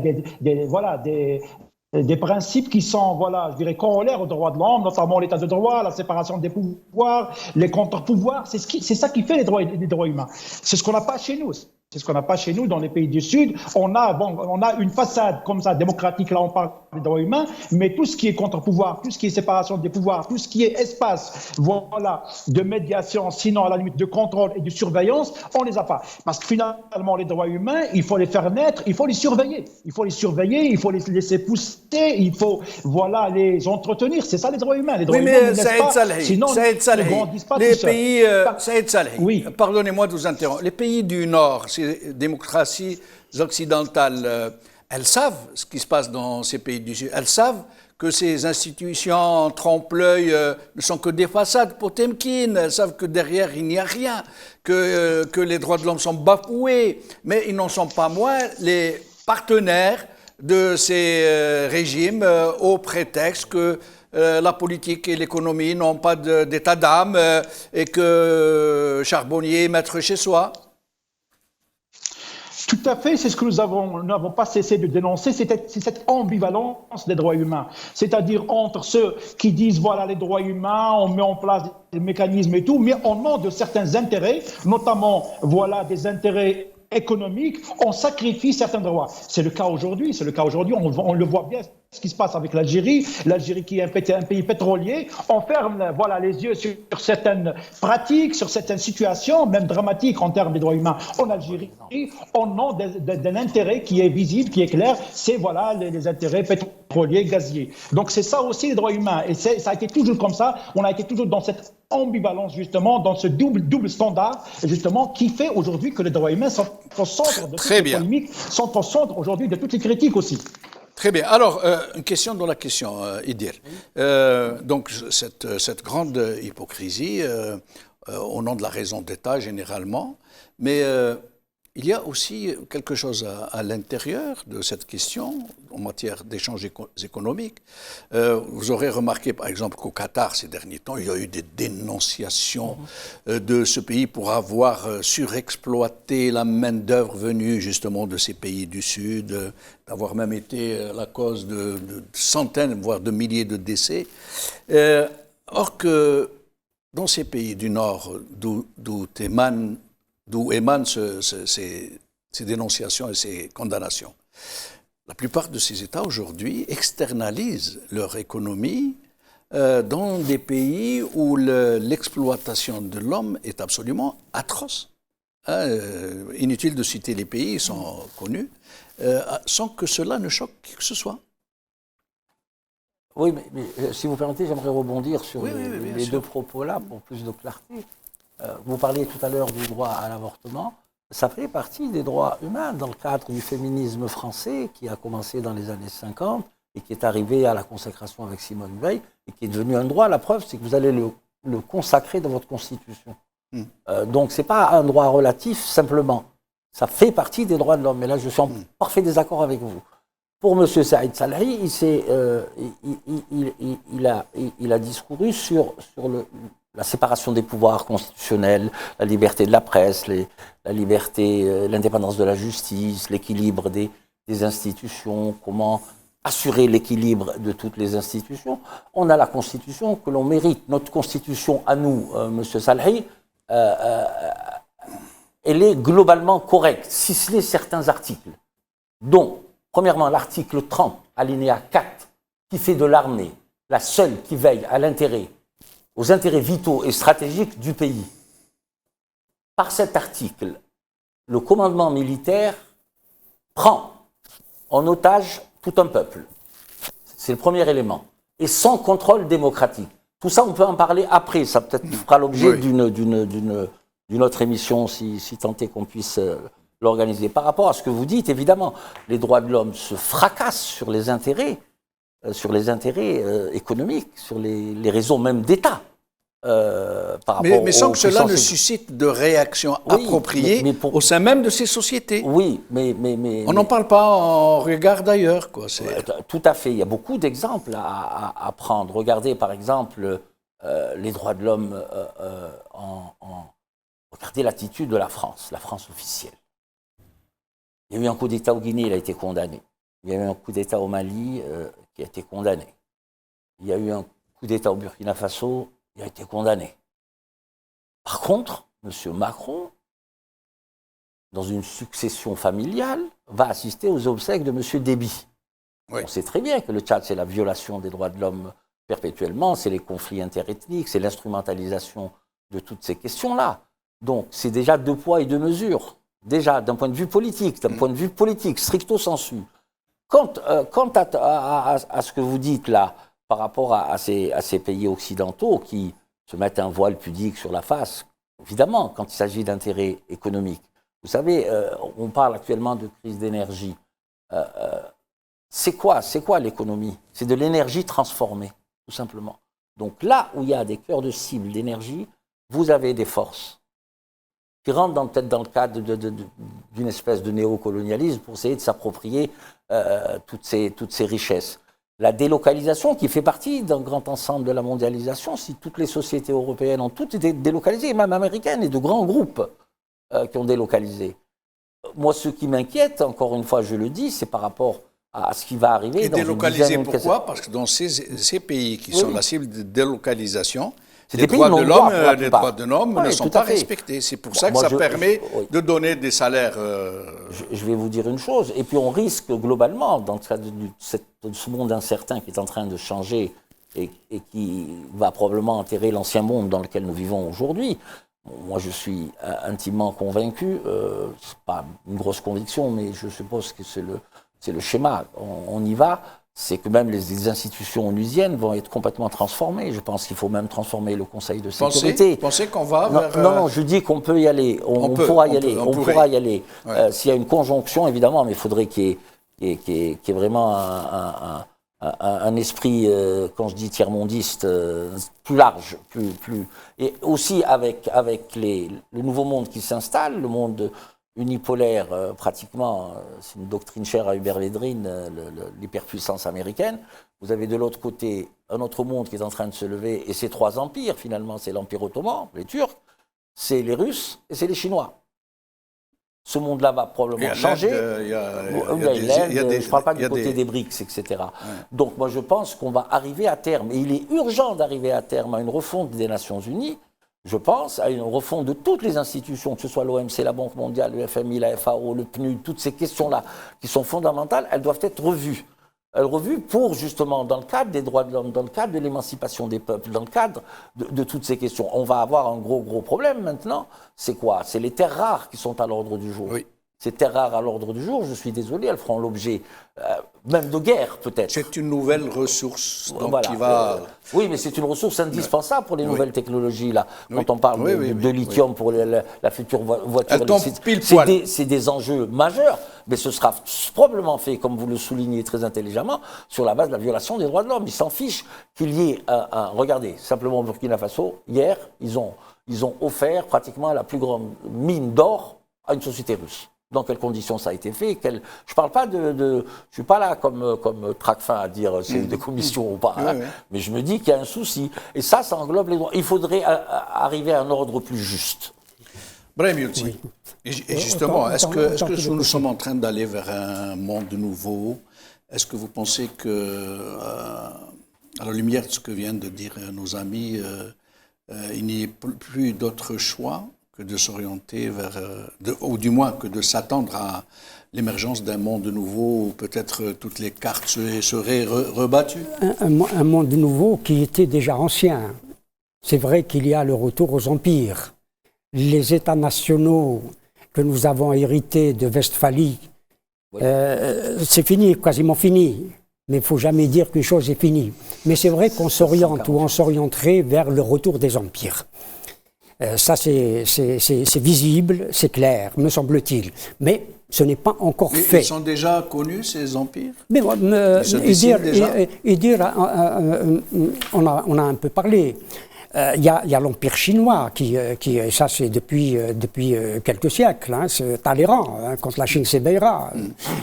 des principes qui sont, je dirais, corollaires aux droits de l'homme, notamment l'état de droit, la séparation des pouvoirs, les contre-pouvoirs. C'est ça qui fait les droits humains. C'est ce qu'on n'a pas chez nous. C'est ce qu'on n'a pas chez nous dans les pays du Sud. On a une façade comme ça, démocratique, là on parle des droits humains, mais tout ce qui est contre-pouvoir, tout ce qui est séparation des pouvoirs, tout ce qui est espace, de médiation, sinon à la limite de contrôle et de surveillance, on les a pas. Parce que finalement, les droits humains, il faut les faire naître, il faut les surveiller. Il faut les surveiller, il faut les laisser pousser, il faut, les entretenir. C'est ça les droits humains. Les droits humains, Saïd Salhi, ne grandissent pas les tout seuls. pays, Saïd Salhi, Oui. Pardonnez-moi de vous interrompre. Les pays du Nord, ces démocraties occidentales, elles savent ce qui se passe dans ces pays du Sud. Elles savent que ces institutions trompe-l'œil ne sont que des façades Potemkin. Elles savent que derrière, il n'y a rien, que les droits de l'homme sont bafoués. Mais ils n'en sont pas moins les partenaires de ces régimes au prétexte que la politique et l'économie n'ont pas d'état d'âme et que charbonnier est maître chez soi. Tout à fait, c'est ce que nous n'avons pas cessé de dénoncer, c'est cette ambivalence des droits humains. C'est-à-dire entre ceux qui disent, les droits humains, on met en place des mécanismes et tout, mais au nom de certains intérêts, notamment, des intérêts économiques, on sacrifie certains droits. C'est le cas aujourd'hui, on le voit bien. Ce qui se passe avec l'Algérie qui est un pays pétrolier, on ferme les yeux sur certaines pratiques, sur certaines situations, même dramatiques en termes des droits humains en Algérie, au nom d'un intérêt qui est visible, qui est clair, c'est les intérêts pétroliers pétroliers, gaziers. Donc c'est ça aussi les droits humains. Et ça a été toujours comme ça. On a été toujours dans cette ambivalence, justement, dans ce double standard, justement, qui fait aujourd'hui que les droits humains sont au centre de toutes les polémiques, sont au centre aujourd'hui de toutes les critiques aussi. Très bien. Alors, une question dans la question, Idir. Donc, cette grande hypocrisie, au nom de la raison d'État généralement, mais il y a aussi quelque chose à l'intérieur de cette question en matière d'échanges économiques. Vous aurez remarqué par exemple qu'au Qatar ces derniers temps, il y a eu des dénonciations de ce pays pour avoir surexploité la main-d'œuvre venue justement de ces pays du Sud, d'avoir même été la cause de centaines, voire de milliers de décès. Or que dans ces pays du Nord d'où émanent ces dénonciations et ces condamnations. La plupart de ces États aujourd'hui externalisent leur économie dans des pays où l'exploitation de l'homme est absolument atroce. Inutile de citer les pays, ils sont connus, sans que cela ne choque qui que ce soit. Oui, mais si vous permettez, j'aimerais rebondir sur les deux propos-là pour plus de clarté. Vous parliez tout à l'heure du droit à l'avortement. Ça fait partie des droits humains dans le cadre du féminisme français qui a commencé dans les années 50 et qui est arrivé à la consécration avec Simone Veil et qui est devenu un droit. La preuve, c'est que vous allez le consacrer dans votre Constitution. Donc, ce n'est pas un droit relatif simplement. Ça fait partie des droits de l'homme. Mais là, je suis en parfait désaccord avec vous. Pour M. Saïd Salahi, il a discouru sur la séparation des pouvoirs constitutionnels, la liberté de la presse, la liberté, l'indépendance de la justice, l'équilibre des institutions, comment assurer l'équilibre de toutes les institutions. On a la Constitution que l'on mérite. Notre Constitution à nous, M. Salahi, elle est globalement correcte, si ce n'est certains articles, dont, premièrement, l'article 30, alinéa 4, qui fait de l'armée la seule qui veille aux intérêts vitaux et stratégiques du pays. Par cet article, le commandement militaire prend en otage tout un peuple. C'est le premier élément. Et sans contrôle démocratique. Tout ça, on peut en parler après. Ça peut-être fera l'objet d'une autre émission, si tant est qu'on puisse l'organiser. Par rapport à ce que vous dites, évidemment, les droits de l'homme se fracassent sur les intérêts économiques, sur les raisons même d'État. Mais sans que cela ne suscite de réactions appropriées au sein même de ces sociétés. Oui, mais on n'en parle pas, on regarde ailleurs. Tout à fait. Il y a beaucoup d'exemples à prendre. Regardez par exemple les droits de l'homme regardez l'attitude de la France officielle. Il y a eu un coup d'État au Guinée, il a été condamné. Il y a eu un coup d'État au Mali qui a été condamné. Il y a eu un coup d'État au Burkina Faso, il a été condamné. Par contre, M. Macron, dans une succession familiale, va assister aux obsèques de M. Déby. Oui. On sait très bien que le Tchad, c'est la violation des droits de l'homme perpétuellement, c'est les conflits interethniques, c'est l'instrumentalisation de toutes ces questions-là. Donc, c'est déjà deux poids et deux mesures. Déjà, d'un point de vue politique, stricto sensu. Quant à ce que vous dites là, par rapport à ces pays occidentaux qui se mettent un voile pudique sur la face, évidemment, quand il s'agit d'intérêts économiques. Vous savez, on parle actuellement de crise d'énergie. C'est quoi l'économie? C'est de l'énergie transformée, tout simplement. Donc là où il y a des cœurs de cible d'énergie, vous avez des forces qui rentrent peut-être dans le cadre d'une espèce de néocolonialisme pour essayer de s'approprier toutes ces richesses. La délocalisation qui fait partie d'un grand ensemble de la mondialisation, si toutes les sociétés européennes ont toutes été délocalisées, même américaines, et de grands groupes qui ont délocalisé. Moi, ce qui m'inquiète, encore une fois, je le dis, c'est par rapport à ce qui va arriver. Et délocalisé, pourquoi? Parce que dans ces pays qui sont la cible de délocalisation, les droits de l'homme ne sont pas respectés. C'est pour ça que ça permet de donner des salaires. Je vais vous dire une chose. Et puis on risque globalement, dans le cadre de ce monde incertain qui est en train de changer et qui va probablement enterrer l'ancien monde dans lequel nous vivons aujourd'hui. Moi, je suis intimement convaincu. C'est pas une grosse conviction, mais je suppose que c'est le schéma. On y va. c'est que même les institutions onusiennes vont être complètement transformées. Je pense qu'il faut même transformer le Conseil de sécurité. Pensez qu'on va non, vers... non, je dis qu'on peut y aller. On pourra y aller. On pourra y aller. Ouais. S'il y a une conjonction, évidemment, mais il faudrait qu'il y ait vraiment un esprit, quand je dis tiers-mondiste, plus large, et aussi avec le nouveau monde qui s'installe, le monde unipolaire, pratiquement, c'est une doctrine chère à Hubert Védrine, l'hyperpuissance américaine. Vous avez de l'autre côté un autre monde qui est en train de se lever, et ces trois empires, finalement, c'est l'Empire ottoman, les Turcs, c'est les Russes et c'est les Chinois. Ce monde-là va probablement changer. Je ne parle pas du côté des BRICS, etc. Ouais. Donc moi je pense qu'on va arriver à terme, et il est urgent d'arriver à terme à une refonte des Nations Unies, je pense, à une refonte de toutes les institutions, que ce soit l'OMC, la Banque mondiale, le FMI, la FAO, le PNUD, toutes ces questions-là qui sont fondamentales, elles doivent être revues. Revues pour justement, dans le cadre des droits de l'homme, dans le cadre de l'émancipation des peuples, dans le cadre de toutes ces questions. On va avoir un gros problème maintenant. C'est quoi? C'est les terres rares qui sont à l'ordre du jour. Oui. Ces terres rares à l'ordre du jour, je suis désolé, elles feront l'objet même de guerre peut-être. C'est une nouvelle ressource donc, voilà. qui va... oui, mais c'est une ressource indispensable pour les nouvelles technologies. Là. Quand on parle de lithium pour la future voiture électrique, c'est des enjeux majeurs, mais ce sera probablement fait, comme vous le soulignez très intelligemment, sur la base de la violation des droits de l'homme. Ils s'en fichent qu'il y ait regardez, simplement au Burkina Faso, hier, ils ont offert pratiquement la plus grande mine d'or à une société russe. Dans quelles conditions ça a été fait? Je ne parle pas je suis pas là comme Tracfin à dire c'est des commissions ou pas, mais je me dis qu'il y a un souci. Et ça englobe les droits. Il faudrait arriver à un ordre plus juste. Brahim Younsi, et justement, est-ce que nous sommes en train d'aller vers un monde nouveau? Est-ce que vous pensez que, à la lumière de ce que viennent de dire nos amis, il n'y ait plus d'autre choix que de s'orienter vers, ou du moins que de s'attendre à l'émergence d'un monde nouveau où peut-être toutes les cartes seraient rebattues? Un monde nouveau qui était déjà ancien. C'est vrai qu'il y a le retour aux empires. Les États nationaux que nous avons hérités de Westphalie, c'est fini, quasiment fini. Mais il ne faut jamais dire qu'une chose est finie. Mais c'est vrai qu'on s'oriente ou on s'orienterait vers le retour des empires. Ça, c'est visible, c'est clair, me semble-t-il. Mais ce n'est pas encore fait. Ils sont déjà connus, ces empires? Mais on a un peu parlé. Il y a l'Empire chinois, ça c'est depuis quelques siècles, c'est Talleyrand, quand la Chine s'éveillera,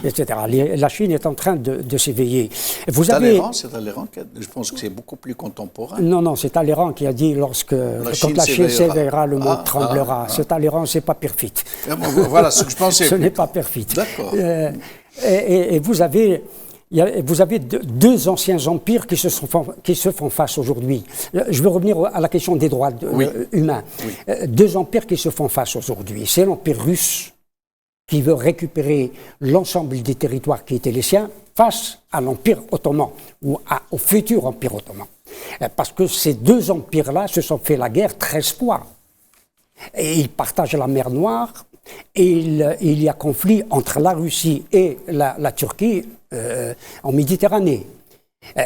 etc. La Chine est en train de s'éveiller. C'est Talleyrand, je pense que c'est beaucoup plus contemporain. Non, c'est Talleyrand qui a dit quand la Chine s'éveillera, le monde tremblera. C'est Talleyrand, c'est pas Perfit. Voilà ce que je pensais. Ce n'est pas Perfit. D'accord. Et vous avez deux anciens empires qui se font face aujourd'hui. Je veux revenir à la question des droits humains. Oui. Deux empires qui se font face aujourd'hui. C'est l'empire russe qui veut récupérer l'ensemble des territoires qui étaient les siens face à l'empire ottoman ou au futur empire ottoman. Parce que ces deux empires-là se sont fait la guerre 13 fois. Et ils partagent la mer Noire. Et il y a conflit entre la Russie et la Turquie en Méditerranée.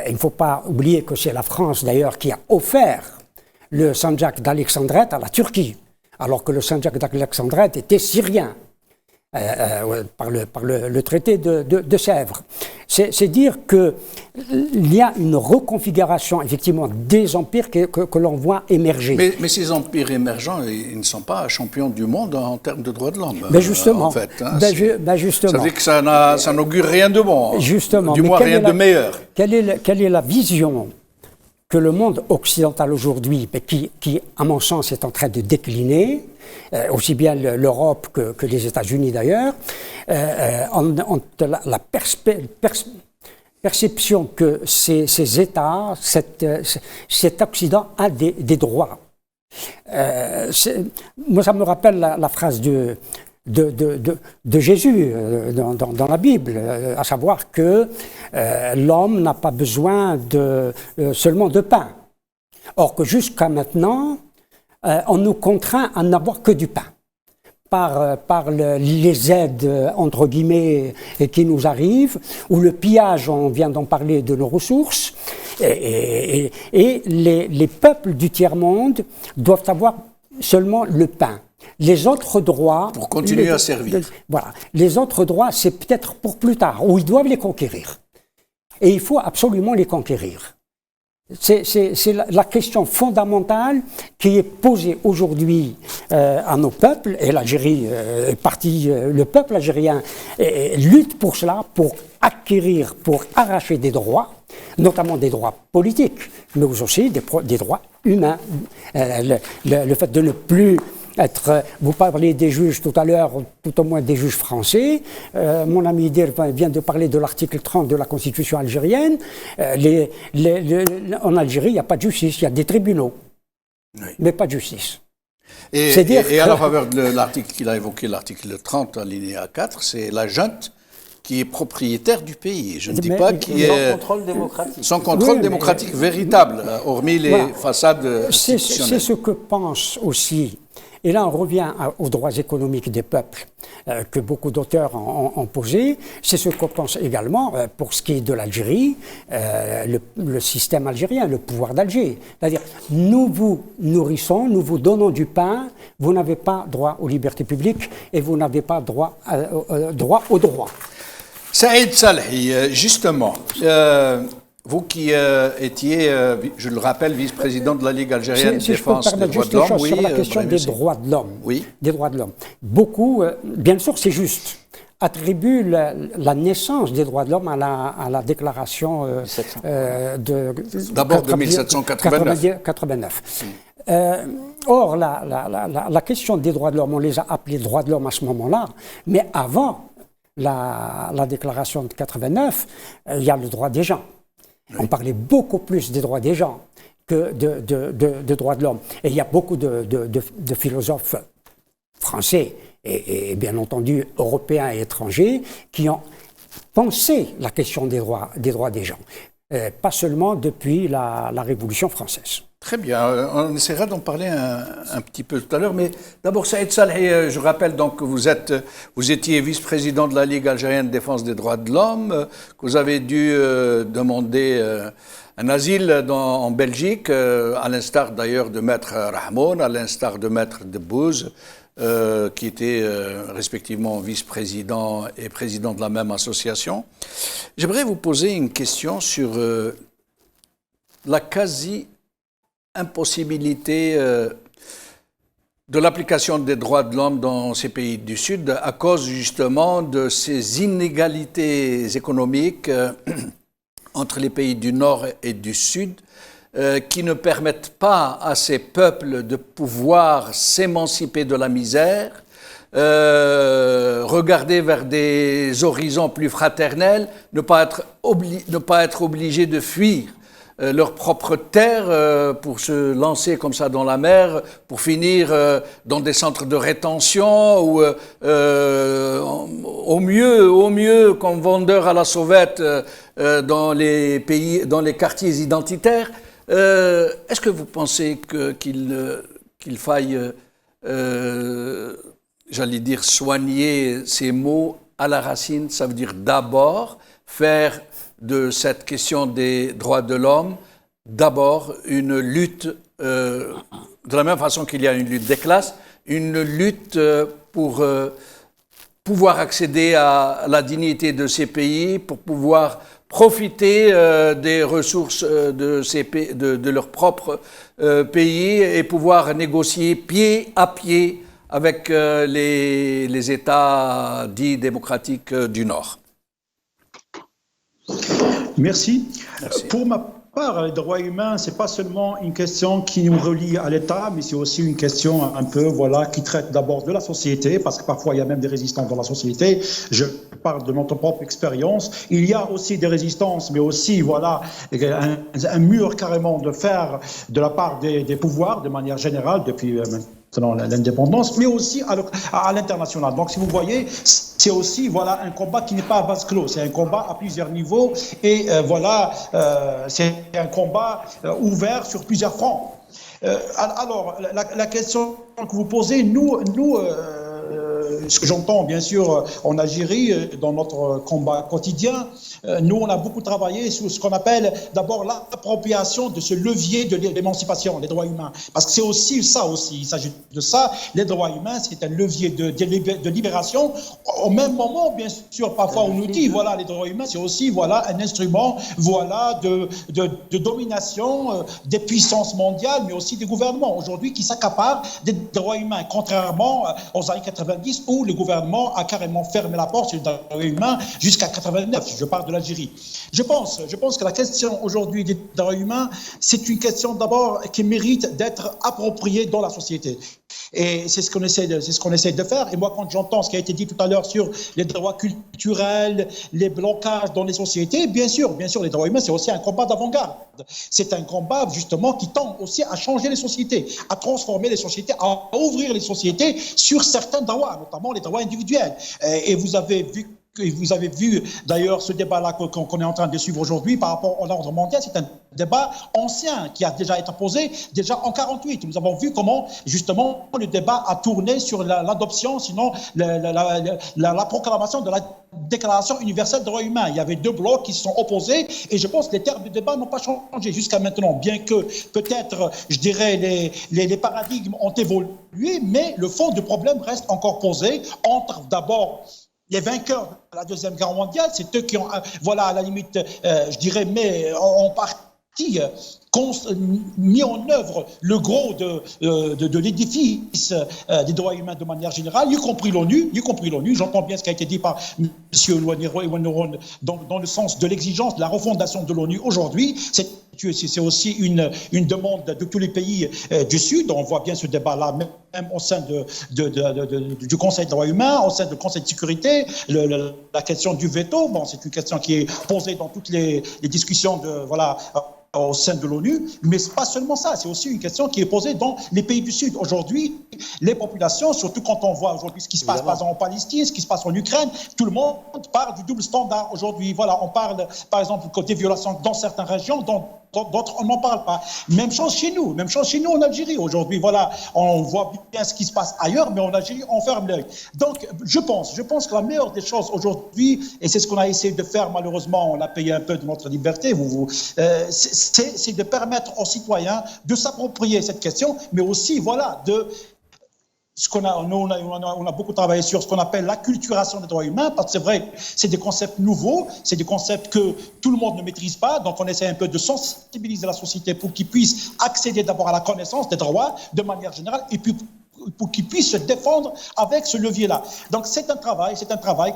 Il ne faut pas oublier que c'est la France d'ailleurs qui a offert le Sandjak d'Alexandrette à la Turquie, alors que le Sandjak d'Alexandrette était syrien par le traité de Sèvres. C'est dire qu'il y a une reconfiguration effectivement des empires que l'on voit émerger. Mais ces empires émergents, ils ne sont pas champions du monde en termes de droits de l'homme. Mais justement, en fait, justement. Ça veut dire que ça n'augure rien de bon. Justement. Du moins rien de meilleur. Quelle est la vision que le monde occidental aujourd'hui, qui, à mon sens, est en train de décliner, aussi bien l'Europe que les États-Unis d'ailleurs, ont la perception que ces États, cet Occident a des droits. Moi, ça me rappelle la phrase de Jésus dans la Bible, à savoir que l'homme n'a pas besoin seulement de pain. Or que jusqu'à maintenant, on nous contraint à n'avoir que du pain. par les aides, entre guillemets, qui nous arrivent, ou le pillage, on vient d'en parler, de nos ressources, et les peuples du tiers-monde doivent avoir seulement le pain. Les autres droits... Pour continuer à servir. Voilà. Les autres droits, c'est peut-être pour plus tard, où ils doivent les conquérir. Et il faut absolument les conquérir. C'est la question fondamentale qui est posée aujourd'hui à nos peuples, et l'Algérie est partie, le peuple algérien lutte pour cela, pour acquérir, pour arracher des droits, notamment des droits politiques, mais aussi des droits humains. Le fait de ne plus être... Vous parlez des juges tout à l'heure, tout au moins des juges français. Mon ami Dir vient de parler de l'article 30 de la Constitution algérienne. En Algérie, il n'y a pas de justice, il y a des tribunaux, oui, mais pas de justice. Et à la faveur de l'article qu'il a évoqué, l'article 30, alinéa 4, c'est la junte qui est propriétaire du pays. Je ne dis pas qui est... Sans contrôle démocratique. Sans contrôle démocratique véritable, hormis les façades institutionnelles. C'est ce que pense aussi... Et là, on revient aux droits économiques des peuples que beaucoup d'auteurs ont posés. C'est ce qu'on pense également pour ce qui est de l'Algérie, le système algérien, le pouvoir d'Alger. C'est-à-dire, nous vous nourrissons, nous vous donnons du pain, vous n'avez pas droit aux libertés publiques et vous n'avez pas droit aux droits. Saïd Salhi, justement, vous qui étiez, je le rappelle, vice-président de la Ligue algérienne de défense des droits de l'homme. Sur la question des droits de l'homme. Oui. Des droits de l'homme. Beaucoup, bien sûr, c'est juste, attribuent la naissance des droits de l'homme à la déclaration d'abord de 1789. Or, la question des droits de l'homme, on les a appelés droits de l'homme à ce moment-là, mais avant la déclaration de 89, il y a le droit des gens. Oui. On parlait beaucoup plus des droits des gens que de droits de l'homme. Et il y a beaucoup de philosophes français et bien entendu européens et étrangers qui ont pensé la question des droits des gens. Pas seulement depuis la Révolution française. Très bien, on essaiera d'en parler un petit peu tout à l'heure, mais d'abord Saïd Salhi, je rappelle donc que vous étiez vice-président de la Ligue algérienne de défense des droits de l'homme, que vous avez dû demander un asile en Belgique, à l'instar d'ailleurs de Maître Rahmoun, à l'instar de Maître Debbouze, qui étaient respectivement vice-président et président de la même association. J'aimerais vous poser une question sur la quasi-impossibilité de l'application des droits de l'homme dans ces pays du Sud à cause justement de ces inégalités économiques entre les pays du Nord et du Sud qui ne permettent pas à ces peuples de pouvoir s'émanciper de la misère, regarder vers des horizons plus fraternels, ne pas être obligés de fuir leur propre terre pour se lancer comme ça dans la mer, pour finir dans des centres de rétention ou au mieux comme vendeur à la sauvette dans les pays, dans les quartiers identitaires. Est-ce que vous pensez qu'il faille, j'allais dire, soigner ces mots à la racine? Ça veut dire d'abord faire de cette question des droits de l'homme, d'abord une lutte, de la même façon qu'il y a une lutte des classes, une lutte pour pouvoir accéder à la dignité de ces pays, pour pouvoir profiter des ressources de leur propre pays et pouvoir négocier pied à pied avec les États dits démocratiques du Nord. Merci. Pour ma part, les droits humains, c'est pas seulement une question qui nous relie à l'État, mais c'est aussi une question un peu, qui traite d'abord de la société, parce que parfois il y a même des résistances dans la société. Je parle de notre propre expérience. Il y a aussi des résistances, mais aussi, un mur carrément de fer de la part des pouvoirs, de manière générale, depuis selon l'indépendance, mais aussi à l'international. Donc, si vous voyez, c'est aussi un combat qui n'est pas à vase clos, c'est un combat à plusieurs niveaux et c'est un combat ouvert sur plusieurs fronts. Alors, la question que vous posez, nous ce que j'entends, bien sûr, en Algérie, dans notre combat quotidien, nous, on a beaucoup travaillé sur ce qu'on appelle d'abord l'appropriation de ce levier de l'émancipation, les droits humains. Parce que c'est aussi ça aussi, il s'agit de ça. Les droits humains, c'est un levier de libération. Au même moment, bien sûr, parfois on nous dit, voilà, les droits humains, c'est aussi, voilà, un instrument, voilà, de domination des puissances mondiales, mais aussi des gouvernements aujourd'hui qui s'accaparent des droits humains, contrairement aux années 90 où le gouvernement a carrément fermé la porte sur les droits humains jusqu'à 89. Je parle de l'Algérie. Je pense que la question aujourd'hui des droits humains, c'est une question d'abord qui mérite d'être appropriée dans la société. Et c'est ce qu'on essaie de faire. Et moi, quand j'entends ce qui a été dit tout à l'heure sur les droits culturels, les blocages dans les sociétés, bien sûr, les droits humains, c'est aussi un combat d'avant-garde. C'est un combat, justement, qui tend aussi à changer les sociétés, à transformer les sociétés, à ouvrir les sociétés sur certains droits, notamment les droits individuels. Et vous avez vu d'ailleurs ce débat-là qu'on est en train de suivre aujourd'hui par rapport à l'ordre mondial. C'est un débat ancien qui a déjà été posé déjà en 1948. Nous avons vu comment justement le débat a tourné sur l'adoption, sinon la proclamation de la Déclaration universelle des droits humains. Il y avait deux blocs qui se sont opposés et je pense que les termes de débat n'ont pas changé jusqu'à maintenant, bien que peut-être, je dirais, les paradigmes ont évolué, mais le fond du problème reste encore posé entre d'abord les vainqueurs de la Deuxième Guerre mondiale, c'est eux qui ont, voilà, à la limite, je dirais, mais en partie mis en œuvre le gros de l'édifice des droits humains de manière générale, y compris l'ONU. J'entends bien ce qui a été dit par M. Ouanouron dans le sens de l'exigence de la refondation de l'ONU aujourd'hui. C'est aussi une demande de tous les pays du Sud. On voit bien ce débat-là, même au sein du Conseil des droits humains, au sein du Conseil de sécurité. La question du veto, bon, c'est une question qui est posée dans toutes les discussions au sein de l'ONU, mais ce n'est pas seulement ça, c'est aussi une question qui est posée dans les pays du Sud. Aujourd'hui, les populations, surtout quand on voit aujourd'hui ce qui se passe par exemple en Palestine, ce qui se passe en Ukraine, tout le monde parle du double standard aujourd'hui. Voilà, on parle par exemple des violations dans certaines régions, d'autres on n'en parle pas. Même chose chez nous en Algérie aujourd'hui. Voilà, on voit bien ce qui se passe ailleurs, mais en Algérie, on ferme l'œil. Donc, je pense que la meilleure des choses aujourd'hui, et c'est ce qu'on a essayé de faire, malheureusement, on a payé un peu de notre liberté, c'est de permettre aux citoyens de s'approprier cette question, mais aussi, voilà, on a beaucoup travaillé sur ce qu'on appelle l'acculturation des droits humains, parce que c'est vrai, c'est des concepts nouveaux, c'est des concepts que tout le monde ne maîtrise pas, donc on essaie un peu de sensibiliser la société pour qu'ils puissent accéder d'abord à la connaissance des droits de manière générale, et puis pour qu'ils puissent se défendre avec ce levier-là. Donc c'est un travail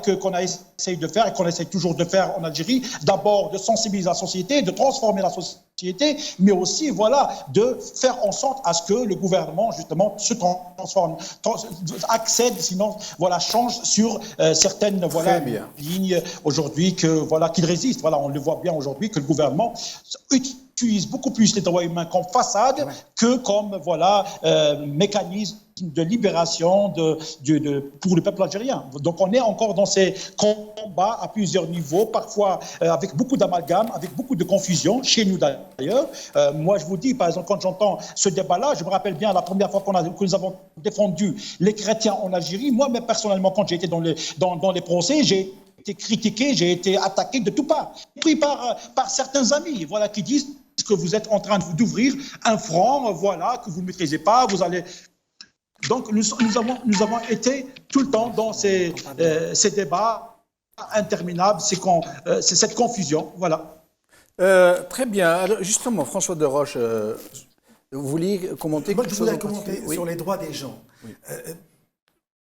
qu'on a essayé de faire et qu'on essaie toujours de faire en Algérie, d'abord de sensibiliser la société, de transformer la société, mais aussi, voilà, de faire en sorte à ce que le gouvernement, justement, se transforme, accède, sinon, voilà, change sur certaines, voilà, lignes aujourd'hui qu'il résiste. Voilà, on le voit bien aujourd'hui que le gouvernement utilise beaucoup plus les droits humains comme façade que comme, voilà, mécanisme de libération pour le peuple algérien. Donc on est encore dans ces combats à plusieurs niveaux, parfois avec beaucoup d'amalgame, avec beaucoup de confusion, chez nous d'ailleurs. Moi je vous dis, par exemple, quand j'entends ce débat-là, je me rappelle bien la première fois que nous avons défendu les chrétiens en Algérie. Moi, même personnellement, quand j'ai été dans les procès, j'ai été critiqué, j'ai été attaqué de toutes parts, pris par certains amis, voilà, qui disent que vous êtes en train d'ouvrir un front, voilà, que vous ne maîtrisez pas, vous allez... Donc nous avons été tout le temps dans ces débats interminables, c'est cette confusion, voilà. Très bien. Alors, justement, François Desroches, vous vouliez commenter quelque chose? Je voulais commenter sur les droits des gens. Oui.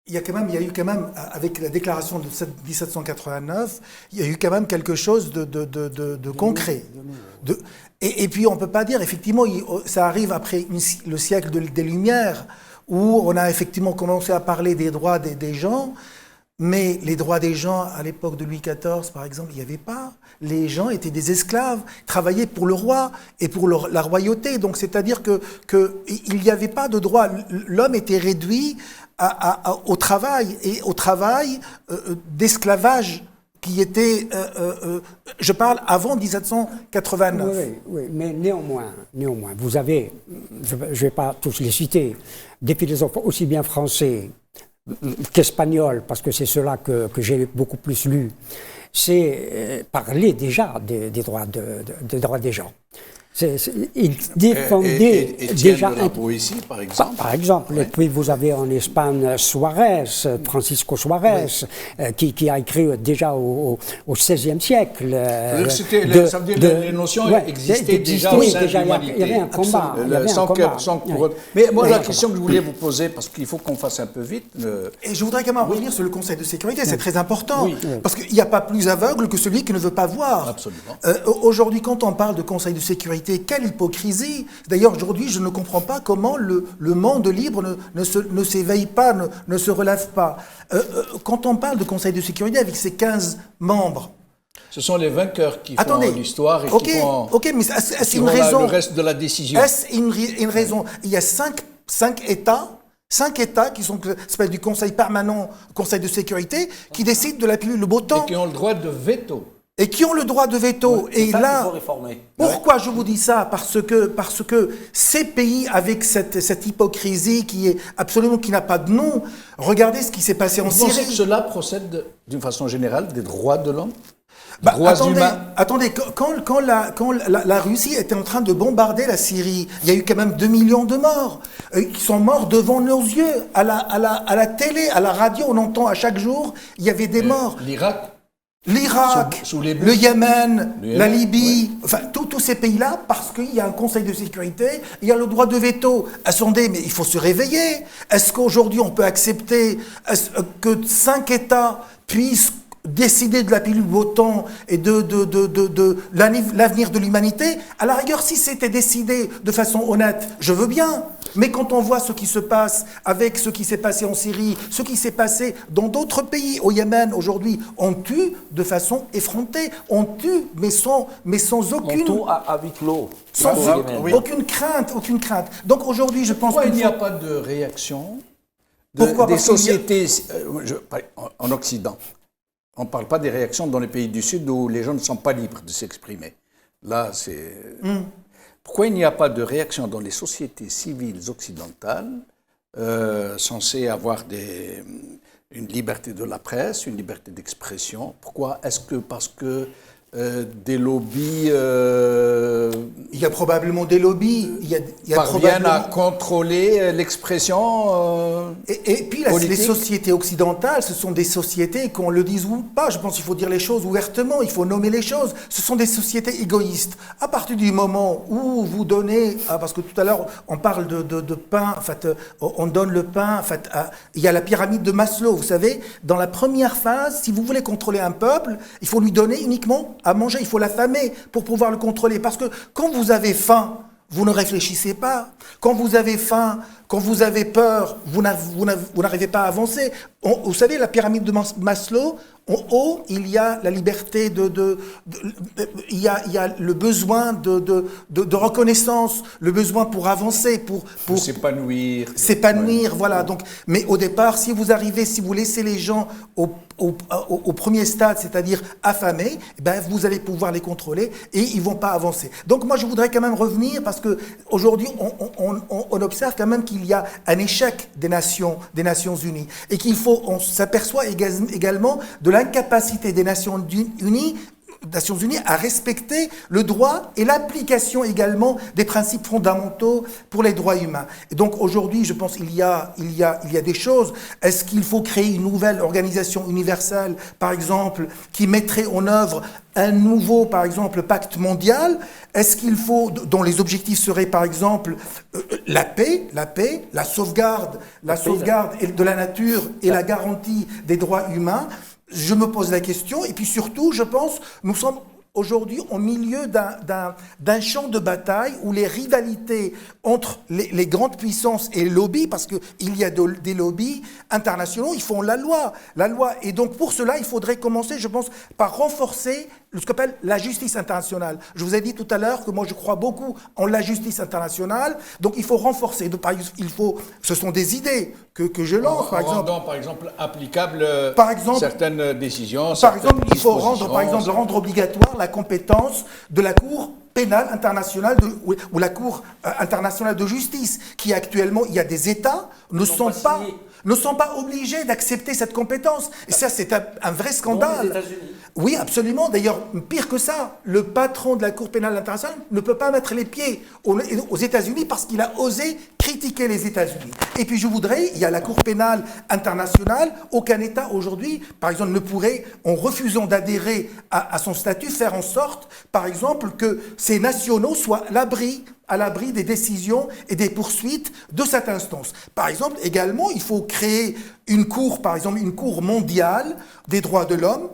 Il y a eu quand même, avec la déclaration de 1789, il y a eu quand même quelque chose de concret. Et puis on ne peut pas dire, effectivement, ça arrive après le siècle des Lumières, où on a effectivement commencé à parler des droits des gens, mais les droits des gens, à l'époque de Louis XIV, par exemple, il n'y avait pas. Les gens étaient des esclaves, travaillaient pour le roi et pour la royauté. Donc, c'est-à-dire qu'il n'y avait pas de droit. L'homme était réduit au travail, et au travail d'esclavage qui était, je parle avant 1789. Oui, mais néanmoins, vous avez, je ne vais pas tous les citer, des philosophes aussi bien français qu'espagnol, parce que c'est cela que j'ai beaucoup plus lu, c'est parler déjà des droits des gens. Il défendait déjà un poésie, par exemple. Par exemple. Ouais. Et puis vous avez en Espagne Suarez, Francisco Suarez, qui a écrit déjà au XVIe siècle. Ça veut dire les notions existaient déjà au sein de l'humanité. Il y avait un combat. Mais moi, la question que je voulais vous poser, parce qu'il faut qu'on fasse un peu vite. Et je voudrais quand même revenir sur le Conseil de sécurité, c'est très important. Parce qu'il n'y a pas plus aveugle que celui qui ne veut pas voir. Absolument. Aujourd'hui, quand on parle de Conseil de sécurité, quelle hypocrisie! D'ailleurs, aujourd'hui, je ne comprends pas comment le monde libre ne s'éveille pas, ne se relève pas. Quand on parle de Conseil de sécurité avec ses 15 membres, ce sont les vainqueurs qui font l'histoire et qui font, mais est-ce une raison, le reste de la décision. Est-ce une raison? Il y a cinq États qui sont s'appelle du Conseil permanent, Conseil de sécurité, qui décident de la pilule le beau temps. Et qui ont le droit de veto. Et qui ont le droit de veto. Et là, pourquoi je vous dis ça? Parce que ces pays avec cette hypocrisie qui n'a pas de nom, regardez ce qui s'est passé en Syrie. Vous pensez que cela procède d'une façon générale des droits de l'homme? Droits humains. Attendez, quand la Russie était en train de bombarder la Syrie, il y a eu quand même 2 millions de morts qui sont morts devant nos yeux. À la télé, à la radio, on entend à chaque jour, il y avait des morts. L'Irak, le Yémen, la Libye, enfin tous ces pays-là, parce qu'il y a un Conseil de sécurité, il y a le droit de veto. Attendez, mais il faut se réveiller. Est-ce qu'aujourd'hui on peut accepter que 5 États puissent décider de la pilule beau temps et de l'avenir de l'humanité? À la rigueur, si c'était décidé de façon honnête, je veux bien. Mais quand on voit ce qui se passe avec ce qui s'est passé en Syrie, ce qui s'est passé dans d'autres pays, au Yémen aujourd'hui, on tue de façon effrontée. On tue, mais sans aucune... On tue à huis clos. Sans aucune crainte. Donc aujourd'hui, je pense qu'il n'y a pas de réaction des sociétés en Occident. On ne parle pas des réactions dans les pays du Sud où les gens ne sont pas libres de s'exprimer. Là, c'est... Pourquoi il n'y a pas de réaction dans les sociétés civiles occidentales censées avoir une liberté de la presse, une liberté d'expression? Pourquoi? Est-ce que parce que des lobbies... il y a probablement des lobbies. Parviennent à contrôler l'expression et puis les sociétés occidentales, ce sont des sociétés, qu'on le dise ou pas, je pense qu'il faut dire les choses ouvertement, il faut nommer les choses. Ce sont des sociétés égoïstes. À partir du moment où vous donnez... parce que tout à l'heure, on parle de pain, en fait, on donne le pain, en fait, il y a la pyramide de Maslow, vous savez, dans la première phase, si vous voulez contrôler un peuple, il faut lui donner uniquement à manger, il faut l'affamer pour pouvoir le contrôler. Parce que quand vous avez faim, vous ne réfléchissez pas. Quand vous avez faim, quand vous avez peur, vous n'arrivez pas à avancer. Vous savez, la pyramide de Maslow, en haut, il y a la liberté il y a le besoin de reconnaissance, le besoin pour avancer, pour s'épanouir, voilà. Donc, mais au départ, si vous laissez les gens au premier stade, c'est-à-dire affamés, ben vous allez pouvoir les contrôler et ils vont pas avancer. Donc moi, je voudrais quand même revenir parce que aujourd'hui, on observe quand même qu'il y a un échec des Nations Unies et on s'aperçoit également de l'incapacité des Nations Unies à respecter le droit et l'application également des principes fondamentaux pour les droits humains. Et donc aujourd'hui, je pense qu'il y a des choses. Est-ce qu'il faut créer une nouvelle organisation universelle, par exemple, qui mettrait en œuvre un nouveau, par exemple, pacte mondial? Est-ce qu'il faut, dont les objectifs seraient, par exemple, la paix, la sauvegarde de la nature et la garantie des droits humains? Je me pose la question, et puis surtout, je pense, nous sommes aujourd'hui au milieu d'un champ de bataille où les rivalités entre les grandes puissances et les lobbies, parce qu'il y a des lobbies internationaux, ils font la loi. Et donc pour cela, il faudrait commencer, je pense, par renforcer ce qu'on appelle la justice internationale. Je vous ai dit tout à l'heure que moi je crois beaucoup en la justice internationale, donc il faut renforcer. Ce sont des idées que je lance, par exemple. Rendant, par exemple, applicables certaines décisions. Par exemple, il faut rendre obligatoire la compétence de la Cour pénale internationale ou la Cour internationale de justice, qui actuellement, il y a des États ne sont pas obligés d'accepter cette compétence. Et ça, c'est un vrai scandale. Oui, absolument. D'ailleurs, pire que ça, le patron de la Cour pénale internationale ne peut pas mettre les pieds aux États-Unis parce qu'il a osé critiquer les États-Unis. Et puis je voudrais, il y a la Cour pénale internationale, aucun État aujourd'hui, par exemple, ne pourrait, en refusant d'adhérer à son statut, faire en sorte, par exemple, que ces nationaux soient à l'abri des décisions et des poursuites de cette instance. Par exemple, également, il faut créer une cour, par exemple, une cour mondiale des droits de l'homme,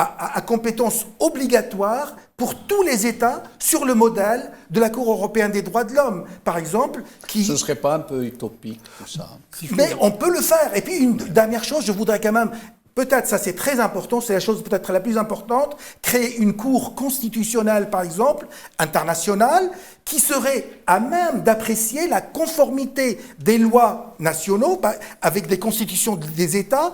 à compétence obligatoire pour tous les États sur le modèle de la Cour européenne des droits de l'homme, par exemple. Ce ne serait pas un peu utopique, tout ça? Mais on peut le faire. Et puis, une dernière chose, je voudrais quand même... Peut-être, ça c'est très important, c'est la chose peut-être la plus importante, créer une cour constitutionnelle, par exemple, internationale, qui serait à même d'apprécier la conformité des lois nationaux avec des constitutions des États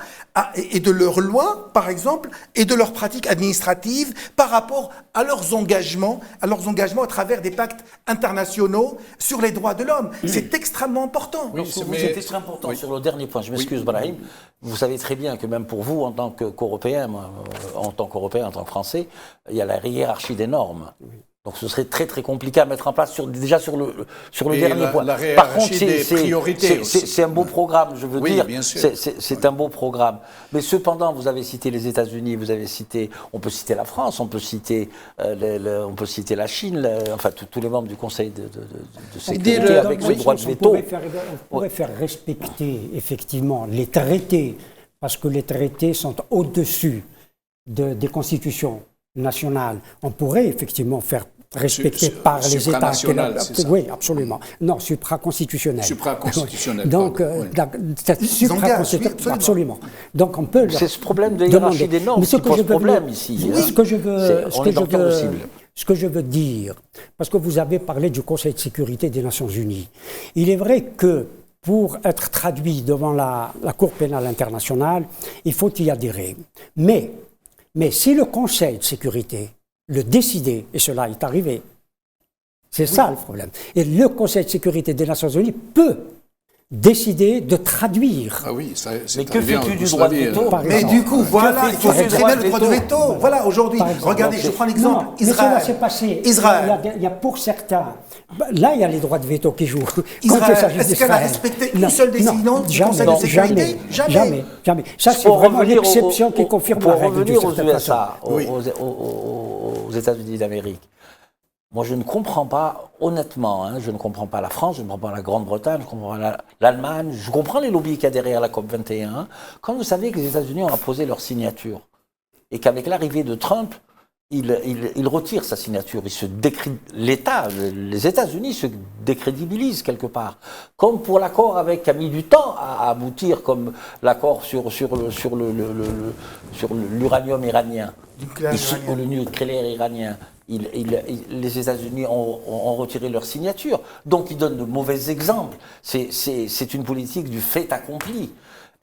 et de leurs lois, par exemple, et de leurs pratiques administratives par rapport à leurs engagements à travers des pactes internationaux sur les droits de l'homme. C'est extrêmement important. Oui, c'est très important. Oui. Sur le dernier point, je m'excuse, Brahim, vous savez très bien que même pour vous, en tant qu'Européen, en tant qu'Européen, en tant que Français, il y a la hiérarchie des normes. Oui. Donc ce serait très très compliqué à mettre en place déjà sur le dernier point. Par contre, c'est un beau programme, je veux dire. Bien sûr. C'est un beau programme. Mais cependant, vous avez cité les États-Unis, on peut citer la France, on peut citer la Chine, enfin tous les membres du Conseil de sécurité avec ce droit de veto. On pourrait faire respecter effectivement les traités, parce que les traités sont au-dessus des constitutions nationales. On pourrait effectivement faire respecté par les États. Oui, absolument. Non, supraconstitutionnel. Supraconstitutionnel. Donc, supraconstitutionnel, absolument. Donc, on peut. C'est ce problème de hiérarchie des normes qui pose problème ici. Ce que je veux dire, parce que vous avez parlé du Conseil de sécurité des Nations Unies, il est vrai que pour être traduit devant la Cour pénale internationale, il faut y adhérer. Mais si le Conseil de sécurité le décider, et cela est arrivé, c'est ça le problème. Et le Conseil de sécurité des Nations Unies peut décider de traduire. Ah oui, c'est mais que fais-tu du droit de veto? Mais du coup, voilà, il faut supprimer le droit de veto. Voilà, aujourd'hui, regardez, je prends l'exemple Israël. Mais cela s'est passé. Israël. Il y a pour certains, là il y a les droits de veto qui jouent. Israël, est-ce qu'elle a respecté une seule décision du Conseil de sécurité? Jamais. Ça, c'est vraiment l'exception qui confirme la règle. Pour revenir aux USA, aux États-Unis d'Amérique, moi, je ne comprends pas, honnêtement, je ne comprends pas la France, je ne comprends pas la Grande-Bretagne, je ne comprends pas l'Allemagne, je comprends les lobbies qu'il y a derrière la COP21, quand vous savez que les États-Unis ont apposé leur signature et qu'avec l'arrivée de Trump, il retire sa signature, les États-Unis se décrédibilisent quelque part. Comme pour l'accord qui a mis du temps à aboutir, comme l'accord sur l'uranium iranien, le nucléaire iranien. Les États-Unis ont retiré leur signature. Donc ils donnent de mauvais exemples. C'est une politique du fait accompli.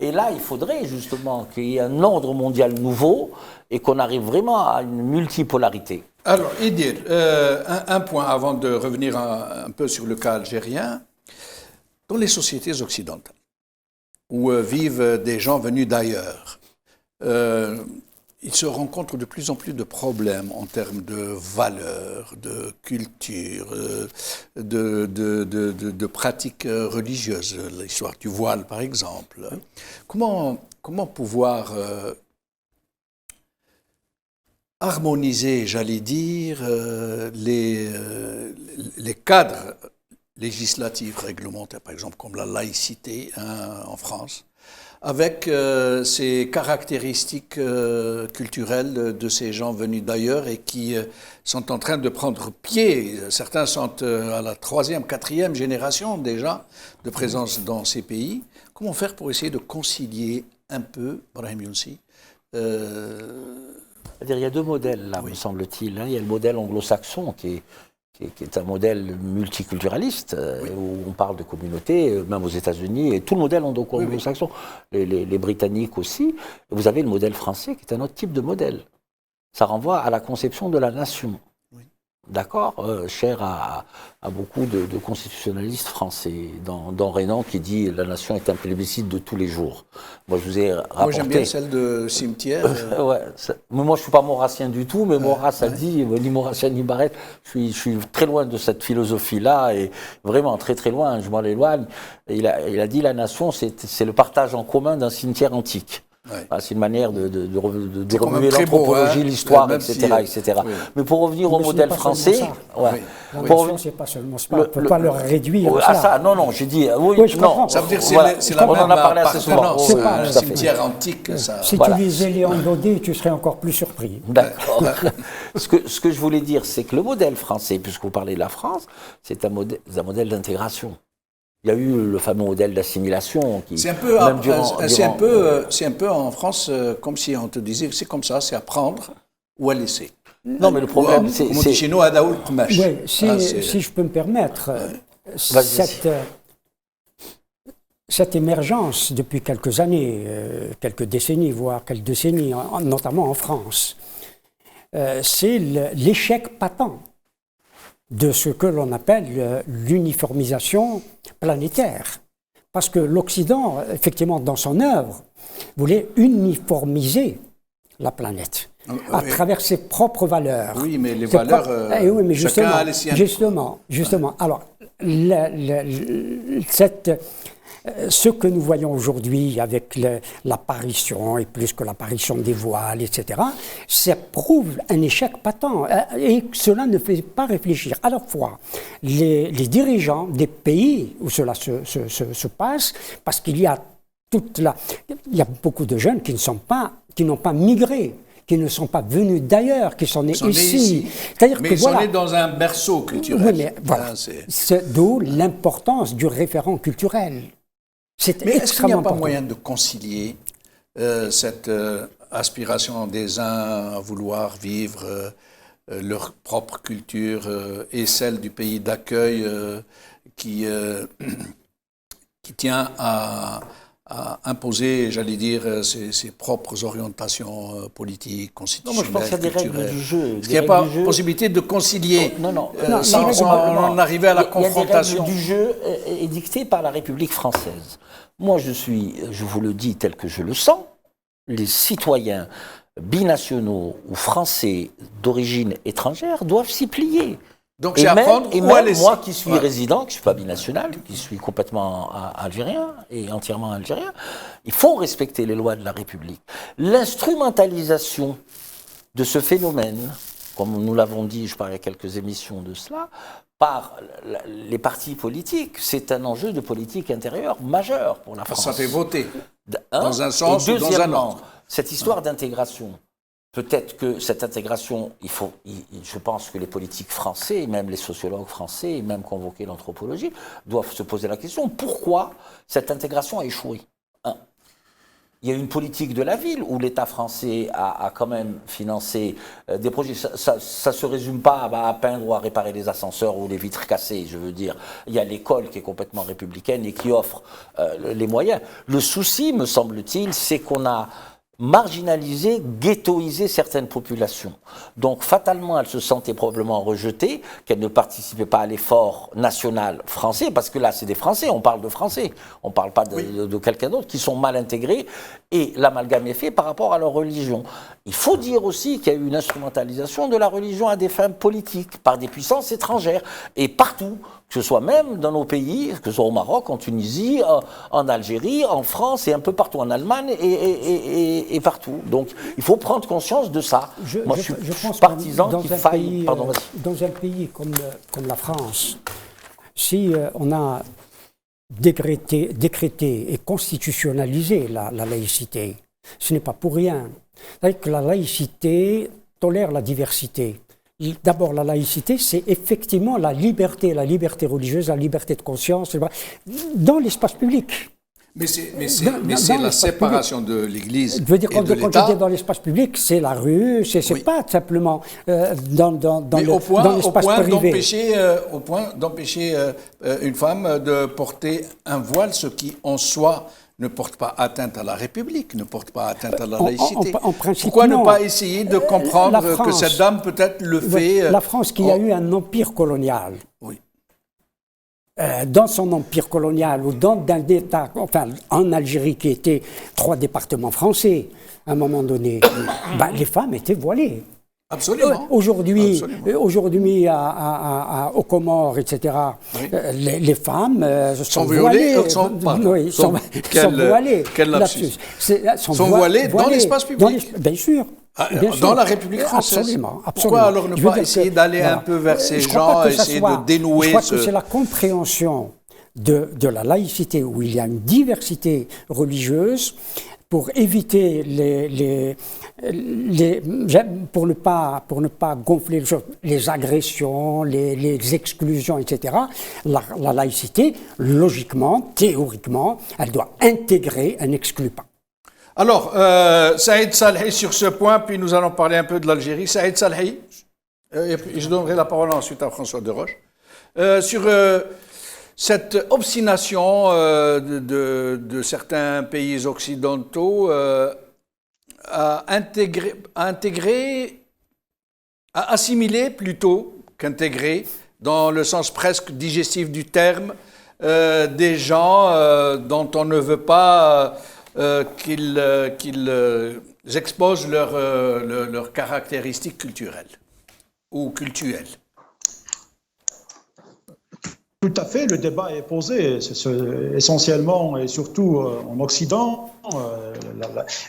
Et là, il faudrait justement qu'il y ait un ordre mondial nouveau et qu'on arrive vraiment à une multipolarité. Alors, Idir, un point avant de revenir un peu sur le cas algérien. Dans les sociétés occidentales, où vivent des gens venus d'ailleurs, il se rencontre de plus en plus de problèmes en termes de valeurs, de culture, de pratiques religieuses. L'histoire du voile, par exemple. Comment pouvoir harmoniser, j'allais dire, les cadres législatifs réglementaires, par exemple, comme la laïcité en France, avec ces caractéristiques culturelles de ces gens venus d'ailleurs et qui sont en train de prendre pied. Certains sont à la 3e, 4e génération déjà de présence dans ces pays. Comment faire pour essayer de concilier un peu, Brahim Younsi C'est-à-dire, il y a deux modèles là, me semble-t-il. Il y a le modèle anglo-saxon qui est un modèle multiculturaliste, où on parle de communauté, même aux États-Unis, et tout le modèle anglo-saxon, les Britanniques aussi. Et vous avez le modèle français qui est un autre type de modèle. Ça renvoie à la conception de la nation. d'accord, cher à beaucoup de constitutionnalistes français, dans Renan qui dit « la nation est un plébiscite de tous les jours ». Moi, je vous ai rapporté... Moi, j'aime bien celle de Cimetière. Ouais, moi, je ne suis pas maurassien du tout, mais Maurras a dit, ni maurassien ni Barrette, je suis très loin de cette philosophie-là, et vraiment très très loin, je m'en éloigne. Il a dit « la nation, c'est le partage en commun d'un cimetière antique ». Ouais. C'est une manière de quand même remuer très beau, l'anthropologie, hein, l'histoire, même etc. si, etc. oui. Mais pour revenir au Mais ce modèle n'est pas français, seulement ouais. La Pour nation, c'est pas seulement ça. On ne peut pas le réduire Ah à ça, non, j'ai dit, oui, Oui, je non. comprends. Ça veut dire que Voilà. c'est la On même en a parlé assez souvent. appartenance, C'est pas- un tout à fait. cimetière antique. Ça. Si Voilà. tu lisais Léon Daudet, tu serais encore plus surpris. D'accord. Ce que je voulais dire, c'est que le modèle français, puisque vous parlez de la France, c'est un modèle d'intégration. Il y a eu le fameux modèle d'assimilation qui. C'est un peu, même c'est un peu en France comme si on te disait c'est comme ça, c'est à prendre ou à laisser. Non, mais le problème, c'est. Comme on dit chez nous, Adaoul Qmash. Oui, si je peux me permettre, cette émergence depuis quelques années, quelques décennies, voire quelques décennies, notamment en France, c'est l'échec patent de ce que l'on appelle l'uniformisation planétaire. Parce que l'Occident, effectivement, dans son œuvre, voulait uniformiser la planète à travers ses propres valeurs. Oui, mais les valeurs, oui, mais chacun a les siennes. Justement. Alors, ce que nous voyons aujourd'hui avec l'apparition, et plus que l'apparition des voiles, etc., ça prouve un échec patent. Et cela ne fait pas réfléchir à la fois les dirigeants des pays où cela se passe, parce qu'il y a il y a beaucoup de jeunes qui n'ont pas migré, qui ne sont pas venus d'ailleurs, qui sont nés ici. C'est-à-dire mais ils sont nés dans un berceau culturel. Oui, mais voilà. C'est d'où l'importance du référent culturel. Mais est-ce qu'il n'y a pas moyen de concilier cette aspiration des uns à vouloir vivre leur propre culture et celle du pays d'accueil qui tient à imposer, j'allais dire, ses propres orientations politiques, constitutionnelles, non, moi je pense qu'il y a des règles du jeu. Est-ce qu'il n'y a pas possibilité de concilier sans en arriver à la confrontation? Il y a des règles du jeu édictées par la République française. Moi, je vous le dis tel que je le sens, les citoyens binationaux ou français d'origine étrangère doivent s'y plier. Donc c'est à prendre ou à laisser. Moi qui suis résident, qui ne suis pas binational, qui suis complètement algérien et entièrement algérien, il faut respecter les lois de la République. L'instrumentalisation de ce phénomène, comme nous l'avons dit, je parlais à quelques émissions de cela, par les partis politiques, c'est un enjeu de politique intérieure majeur pour la France. Ça fait voter dans un sens ou dans un autre. Cette histoire d'intégration, peut-être que cette intégration, je pense que les politiques français, même les sociologues français, et même convoquer l'anthropologie, doivent se poser la question, pourquoi cette intégration a échoué? Il y a une politique de la ville où l'État français a quand même financé des projets. Ça ne se résume pas à peindre ou à réparer les ascenseurs ou les vitres cassées, je veux dire. Il y a l'école qui est complètement républicaine et qui offre les moyens. Le souci, me semble-t-il, c'est qu'on a marginaliser, ghettoiser certaines populations. Donc, fatalement, elles se sentaient probablement rejetées, qu'elles ne participaient pas à l'effort national français, parce que là, c'est des Français, on parle de Français, on ne parle pas de quelqu'un d'autre, qui sont mal intégrés, et l'amalgame est fait par rapport à leur religion. Il faut dire aussi qu'il y a eu une instrumentalisation de la religion à des fins politiques, par des puissances étrangères, et partout, que ce soit même dans nos pays, que ce soit au Maroc, en Tunisie, en Algérie, en France, et un peu partout en Allemagne, et partout. Donc, il faut prendre conscience de ça. Moi, je suis partisan qu'il faille... Dans un pays comme la France, si on a décrété et constitutionnalisé la laïcité, ce n'est pas pour rien. C'est-à-dire que la laïcité tolère la diversité. D'abord, la laïcité, c'est effectivement la liberté religieuse, la liberté de conscience, dans l'espace public. Mais c'est la séparation de l'Église Je veux dire, et quand de je l'État. dis dans l'espace public, c'est la rue, c'est Oui. pas simplement dans Mais au point l'espace privé. d'empêcher une femme de porter un voile, ce qui en soi ne porte pas atteinte à la République, ne porte pas atteinte à la laïcité. En principe, Pourquoi ne non. pas essayer de comprendre La France, que cette dame peut-être le fait La France qui a eu un empire colonial, Oui. dans son empire colonial ou dans un État, enfin en Algérie qui était 3 départements français à un moment donné, les femmes étaient voilées. Absolument. Aujourd'hui, Absolument. aux Comores, etc., Oui. les femmes Sont violées, voilées. sont Voilées. quel lapsus. Sont voilées dans l'espace public. Bien sûr. Bien sûr. Dans la République française. Absolument. Pourquoi alors ne Je veux pas dire essayer que, d'aller voilà. un peu vers ces Je crois gens, pas que ça essayer soit- de dénouer Je crois ce... que c'est la compréhension de la laïcité, où il y a une diversité religieuse, pour éviter pour ne pas gonfler les agressions, les exclusions, etc. La laïcité, logiquement, théoriquement, elle doit intégrer, elle n'exclut pas. Alors, Saïd Salhi sur ce point, puis nous allons parler un peu de l'Algérie. Saïd Salhi, et puis je donnerai la parole ensuite à François Deroche. Sur cette obstination de certains pays occidentaux à assimiler plutôt qu'intégrer, dans le sens presque digestif du terme, des gens dont on ne veut pas qu'ils exposent leurs caractéristiques culturelles ou cultuelles. Tout à fait, le débat est posé, essentiellement et surtout en Occident.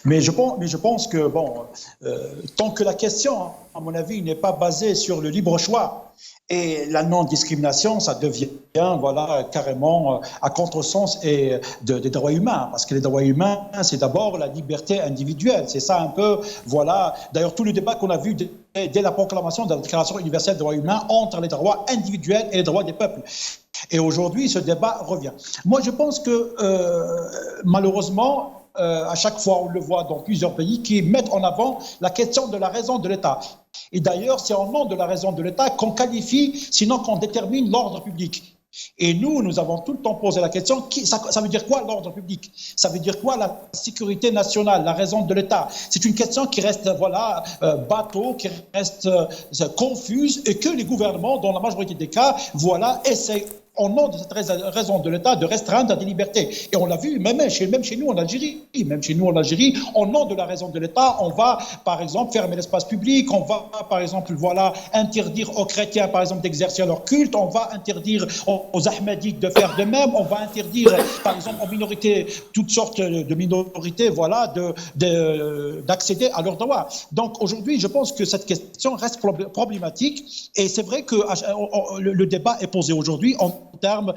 Mais je pense que, tant que la question, à mon avis, n'est pas basée sur le libre choix et la non-discrimination, ça devient carrément à contresens des droits humains. Parce que les droits humains, c'est d'abord la liberté individuelle. C'est ça un peu, D'ailleurs, tout le débat qu'on a vu dès la proclamation de la Déclaration universelle des droits humains entre les droits individuels et les droits des peuples. Et aujourd'hui, ce débat revient. Moi, je pense que, malheureusement, à chaque fois, on le voit dans plusieurs pays qui mettent en avant la question de la raison de l'État. Et d'ailleurs, c'est en nom de la raison de l'État qu'on qualifie, sinon qu'on détermine l'ordre public. Et nous avons tout le temps posé la question, ça veut dire quoi l'ordre public? Ça veut dire quoi la sécurité nationale, la raison de l'État? C'est une question qui reste, bateau, qui reste confuse et que les gouvernements, dans la majorité des cas, essaient, au nom de cette raison de l'État, de restreindre des libertés. Et on l'a vu, même chez nous en Algérie. Au nom de la raison de l'État, on va, par exemple, fermer l'espace public, on va, par exemple, interdire aux chrétiens, par exemple, d'exercer leur culte, on va interdire aux ahmadites de faire de même, on va interdire, par exemple, aux minorités, toutes sortes de minorités, d'accéder à leurs droits. Donc, aujourd'hui, je pense que cette question reste problématique et c'est vrai que le débat est posé aujourd'hui en termes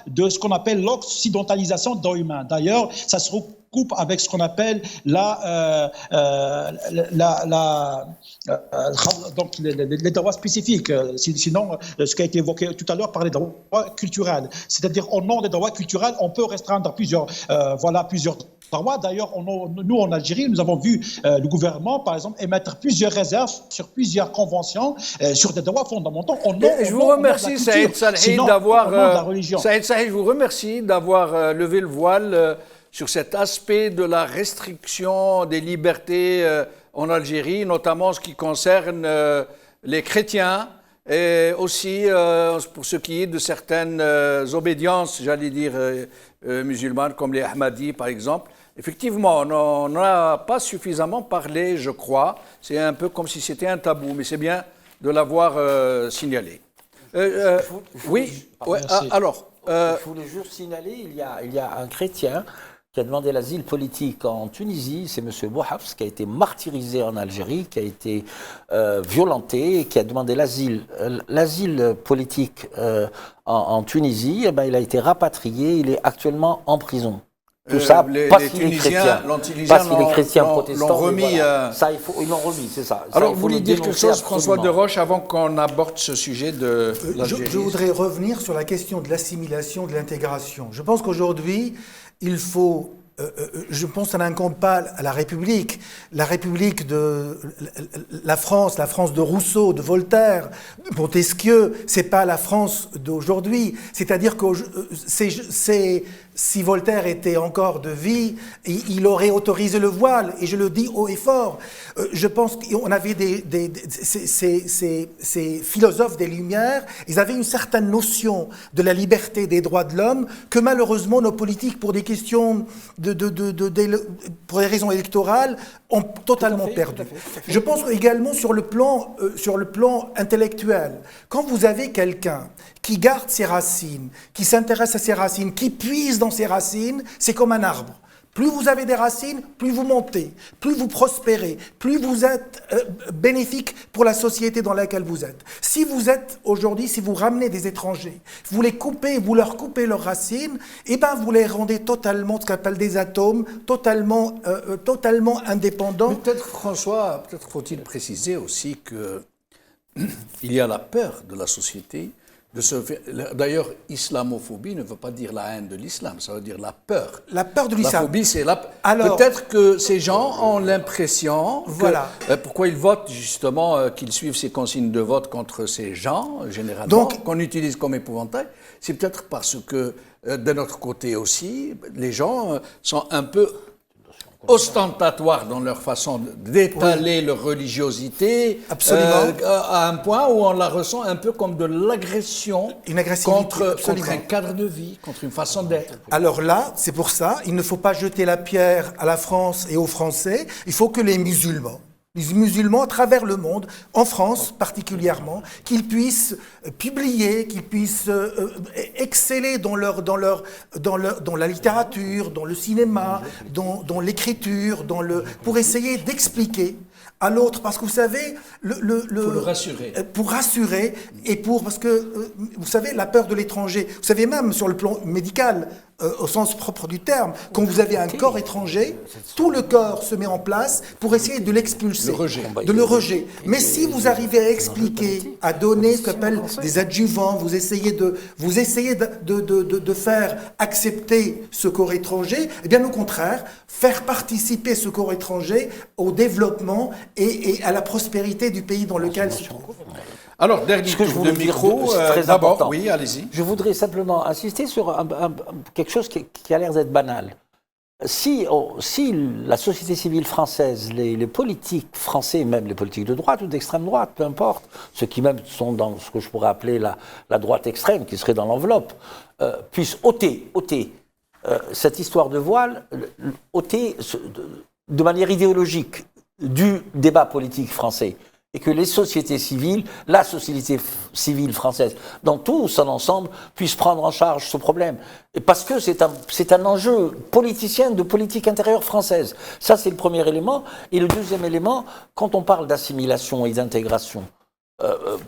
de ce qu'on appelle l'occidentalisation des droits humains. D'ailleurs, ça se recoupe avec ce qu'on appelle donc les droits spécifiques, sinon ce qui a été évoqué tout à l'heure par les droits culturels. C'est-à-dire au nom des droits culturels, on peut restreindre plusieurs droits. D'ailleurs, nous en Algérie, nous avons vu le gouvernement, par exemple, émettre plusieurs réserves sur plusieurs conventions sur des droits fondamentaux. Je vous remercie, Saïd Salhi, d'avoir levé le voile sur cet aspect de la restriction des libertés en Algérie, notamment ce qui concerne les chrétiens et aussi pour ce qui est de certaines obédiences, musulmanes, comme les Ahmadis par exemple. Effectivement, on n'en a pas suffisamment parlé, je crois. C'est un peu comme si c'était un tabou, mais c'est bien de l'avoir signalé. Oui, alors... je voulais juste signaler, il y a un chrétien qui a demandé l'asile politique en Tunisie, c'est M. Bouhafs, qui a été martyrisé en Algérie, qui a été violenté, qui a demandé l'asile politique en Tunisie. Et il a été rapatrié, il est actuellement en prison. Tout ça, parce qu'il est chrétien. Parce qu'il est chrétien protestant. L'ont remis. Ils l'ont remis, c'est ça. Alors, vous voulez dire quelque chose, François Deroche, avant qu'on aborde ce sujet de l'Algérie? Je voudrais revenir sur la question de l'assimilation, de l'intégration. Je pense qu'aujourd'hui, il faut, je pense que ça n'incombe pas à la République de la France de Rousseau, de Voltaire, de Montesquieu, c'est pas la France d'aujourd'hui. C'est-à-dire que si Voltaire était encore de vie, il aurait autorisé le voile, et je le dis haut et fort. Je pense qu'on avait ces philosophes des Lumières, ils avaient une certaine notion de la liberté des droits de l'homme que malheureusement nos politiques, pour des questions pour des raisons électorales, ont totalement perdu. Je pense également sur le plan intellectuel. Quand vous avez quelqu'un qui garde ses racines, qui s'intéresse à ses racines, qui puise dans ses racines, c'est comme un arbre. Plus vous avez des racines, plus vous montez, plus vous prospérez, plus vous êtes bénéfique pour la société dans laquelle vous êtes. Si vous êtes aujourd'hui, si vous ramenez des étrangers, vous leur coupez leurs racines, et ben vous les rendez totalement, ce qu'on appelle des atomes, totalement indépendants. Mais peut-être, François, peut-être faut-il préciser aussi que il y a la peur de la société. D'ailleurs, islamophobie ne veut pas dire la haine de l'islam, ça veut dire la peur. La peur de l'islam. La phobie, c'est la... Peut-être que ces gens ont l'impression que, pourquoi ils votent justement, qu'ils suivent ces consignes de vote contre ces gens, généralement, qu'on utilise comme épouvantail, c'est peut-être parce que, de notre côté aussi, les gens sont un peu ostentatoires dans leur façon d'étaler leur religiosité, à un point où on la ressent un peu comme de l'agression contre un cadre de vie, contre une façon d'être. Alors là, c'est pour ça, il ne faut pas jeter la pierre à la France et aux Français, il faut que les musulmans à travers le monde, en France particulièrement, qu'ils puissent publier, qu'ils puissent exceller dans la littérature, dans le cinéma, dans l'écriture, pour essayer d'expliquer à l'autre, parce que vous savez, pour le rassurer. Pour rassurer, parce que, vous savez, la peur de l'étranger, vous savez, même sur le plan médical, au sens propre du terme, quand vous avez un corps étranger, tout le corps se met en place pour essayer de l'expulser, de le rejet. Mais si vous arrivez à expliquer, à donner ce qu'on appelle des adjuvants, vous essayez de faire accepter ce corps étranger, eh bien au contraire, faire participer ce corps étranger au développement et à la prospérité du pays dans lequel il se trouve. Alors, dernier tour de micro, d'abord, oui, allez-y. Je voudrais simplement insister sur quelque chose qui a l'air d'être banal. Si la société civile française, les politiques français, même les politiques de droite ou d'extrême droite, peu importe, ceux qui même sont dans ce que je pourrais appeler la droite extrême, qui serait dans l'enveloppe, puissent ôter cette histoire de voile, ôter de manière idéologique du débat politique français, et que les sociétés civiles, la société civile française, dans tout son ensemble, puissent prendre en charge ce problème. Et parce que c'est un enjeu politicien de politique intérieure française. Ça, c'est le premier élément. Et le deuxième élément, quand on parle d'assimilation et d'intégration,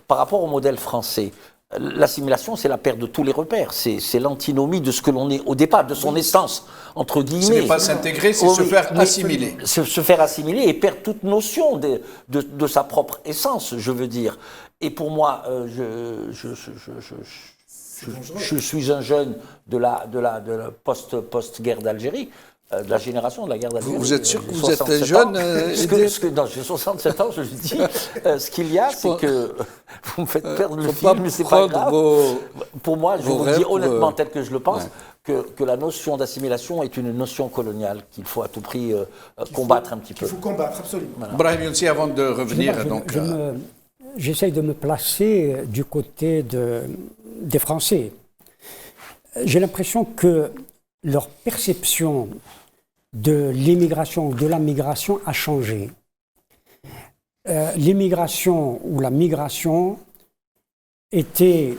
par rapport au modèle français, l'assimilation, c'est la perte de tous les repères. C'est l'antinomie de ce que l'on est au départ, de son essence, entre guillemets. Ce n'est pas s'intégrer, c'est se faire assimiler. Se faire assimiler et perdre toute notion de sa propre essence, je veux dire. Et pour moi, je suis un jeune de la post-guerre d'Algérie. De la génération de la guerre d'Algérie. Vous êtes sûr que vous êtes jeune non, j'ai 67 ans, je le dis. Ce qu'il y a, c'est que vous me faites perdre le fil, mais c'est pas grave. Pour moi, je vous dis honnêtement, tel que je le pense, que la notion d'assimilation est une notion coloniale qu'il faut à tout prix combattre un petit peu. Il faut combattre, absolument. Voilà. Brahim Younsi, avant de revenir... J'essaye de me placer du côté des Français. J'ai l'impression que leur perception de l'immigration ou de la migration a changé. L'immigration ou la migration était,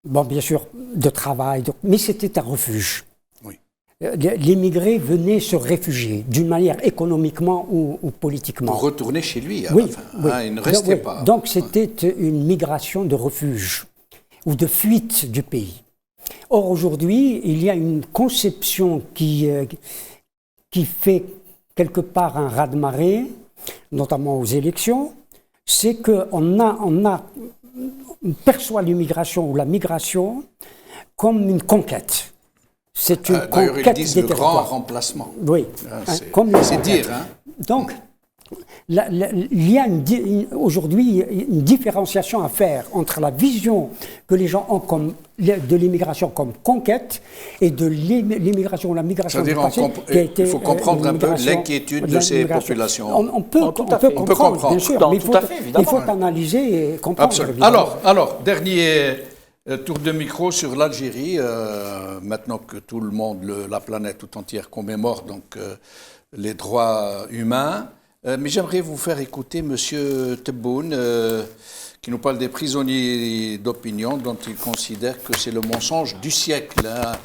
bon, bien sûr, de travail, mais c'était un refuge. Oui. L'immigré venait se réfugier, d'une manière économiquement ou politiquement. Pour retourner chez lui, oui, oui. Il ne restait pas. Donc c'était une migration de refuge ou de fuite du pays. Or, aujourd'hui, il y a une conception qui fait quelque part un raz-de-marée, notamment aux élections, c'est qu'on perçoit l'immigration ou la migration comme une conquête. C'est une D'ailleurs, ils conquête disent des le grand territoires. remplacement. Oui, C'est dire. Hein. Donc, il y a aujourd'hui une différenciation à faire entre la vision que les gens ont de l'immigration comme conquête et de l'immigration ou la migration du passé, qui a été, il faut comprendre un peu l'inquiétude de ces populations. On peut comprendre, bien sûr, mais il faut analyser et comprendre. Alors, dernier tour de micro sur l'Algérie. Maintenant que tout le monde, la planète tout entière commémore donc les droits humains. Mais j'aimerais vous faire écouter M. Tebboune, qui nous parle des prisonniers d'opinion, dont il considère que c'est le mensonge du siècle. Hein.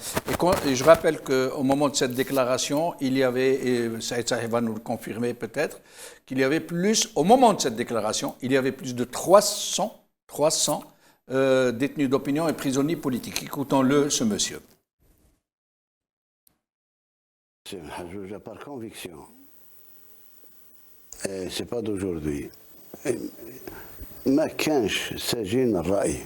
Et je rappelle qu'au moment de cette déclaration, il y avait, et Saïd Sahi va nous le confirmer peut-être, qu'il y avait au moment de cette déclaration, il y avait plus de 300 détenus d'opinion et prisonniers politiques. Écoutons-le, ce monsieur. C'est par conviction. C'est pas d'aujourd'hui. ما كانش سجين الرأي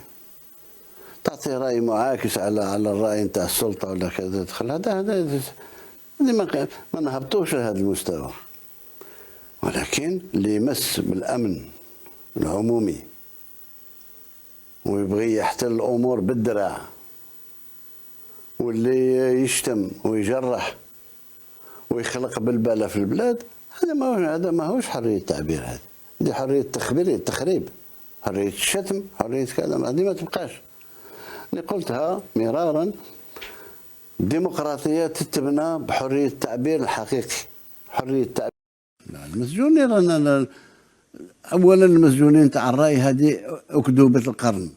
تعطي رأي معاكس على الرأي نتاع السلطة ولا كذا تدخل هذا ما نهبطوش لهذا المستوى ولكن اللي يمس بالأمن العمومي ويبغي يحتل الأمور بالدراع واللي يشتم ويجرح ويخلق بالبلة في البلاد هذا ما هوش حرية التعبير هذه حرية التخريب حرية الشتم حرية كذا هذه ما تبقاش اللي قلتها مرارا الديمقراطية تتبنى بحرية التعبير الحقيقي حرية التعبير المسجونين اولا المسجونين تاع الراي هذه اكذوبة القرن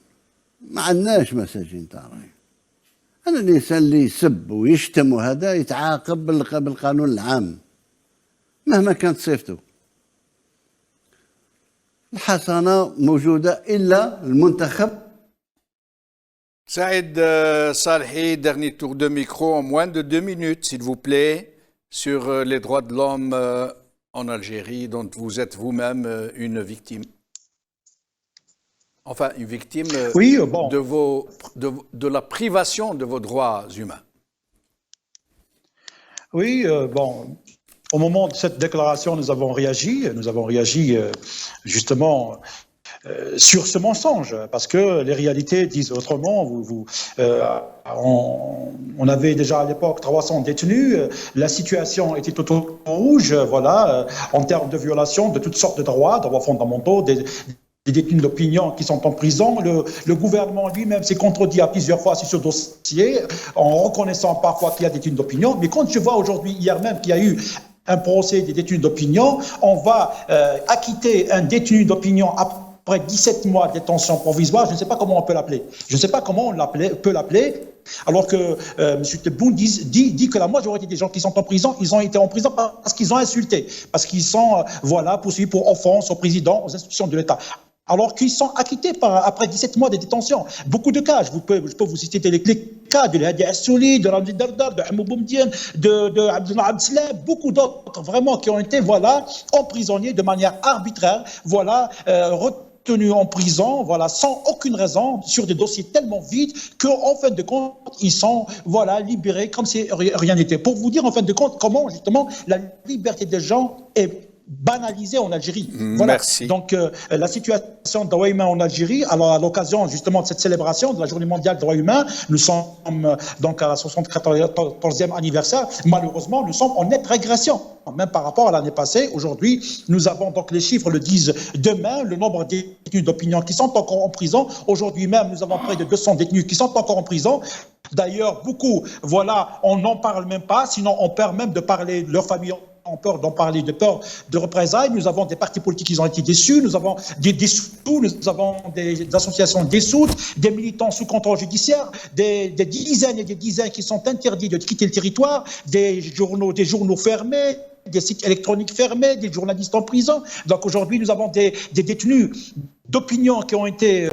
ما عندناش مساجين تاع الراي انا الانسان اللي يسب ويشتم وهذا يتعاقب بالقانون العام مهما كانت صفته الحسنة موجودة إلا المنتخب. Saïd Salhi, dernier tour de micro en moins de 2 minutes, s'il vous plaît, sur les droits de l'homme en Algérie, dont vous êtes vous-même une victime. Enfin, une victime de la privation de vos droits humains. Oui, au moment de cette déclaration, nous avons réagi justement sur ce mensonge, parce que les réalités disent autrement. On avait déjà à l'époque 300 détenus, la situation était tout au rouge, voilà, en termes de violation de toutes sortes de droits fondamentaux, des détenus d'opinion qui sont en prison. Le gouvernement lui-même s'est contredit à plusieurs fois sur ce dossier, en reconnaissant parfois qu'il y a des détenus d'opinion. Mais quand je vois aujourd'hui, hier même, qu'il y a eu un procès des détenus d'opinion, on va acquitter un détenu d'opinion après 17 mois de détention provisoire, je ne sais pas comment on peut l'appeler. Je ne sais pas comment on peut l'appeler, alors que M. Tebboune dit que la majorité des gens qui sont en prison, ils ont été en prison parce qu'ils ont insulté, parce qu'ils sont poursuivis pour offense au président, aux institutions de l'État. Alors qu'ils sont acquittés après 17 mois de détention. Beaucoup de cas, je peux vous citer les cas de Hadi Assouli, de Ramzi Dardar, de Hamou Boumdien, de Abdullah Abdeslam, beaucoup d'autres vraiment qui ont été emprisonnés de manière arbitraire, retenus en prison, sans aucune raison, sur des dossiers tellement vides qu'en fin de compte, ils sont libérés comme si rien n'était. Pour vous dire en fin de compte comment justement la liberté des gens est banalisée en Algérie. Merci. Donc la situation des droits humains en Algérie, alors à l'occasion justement de cette célébration de la Journée mondiale des droits humains, nous sommes donc à la 74e anniversaire. Malheureusement, nous sommes en nette régression, même par rapport à l'année passée. Aujourd'hui, nous avons donc les chiffres le disent demain, le nombre de détenus d'opinion qui sont encore en prison. Aujourd'hui même, nous avons près de 200 détenus qui sont encore en prison. D'ailleurs, beaucoup, on n'en parle même pas, sinon on perd même de parler de leur famille. On peur d'en parler, de peur de représailles. Nous avons des partis politiques qui ont été déçus, nous avons des dissous, nous avons des associations dissoutes, des militants sous contrôle judiciaire, des dizaines et des dizaines qui sont interdits de quitter le territoire, des journaux fermés, des sites électroniques fermés, des journalistes en prison. Donc aujourd'hui, nous avons des détenus d'opinion qui ont été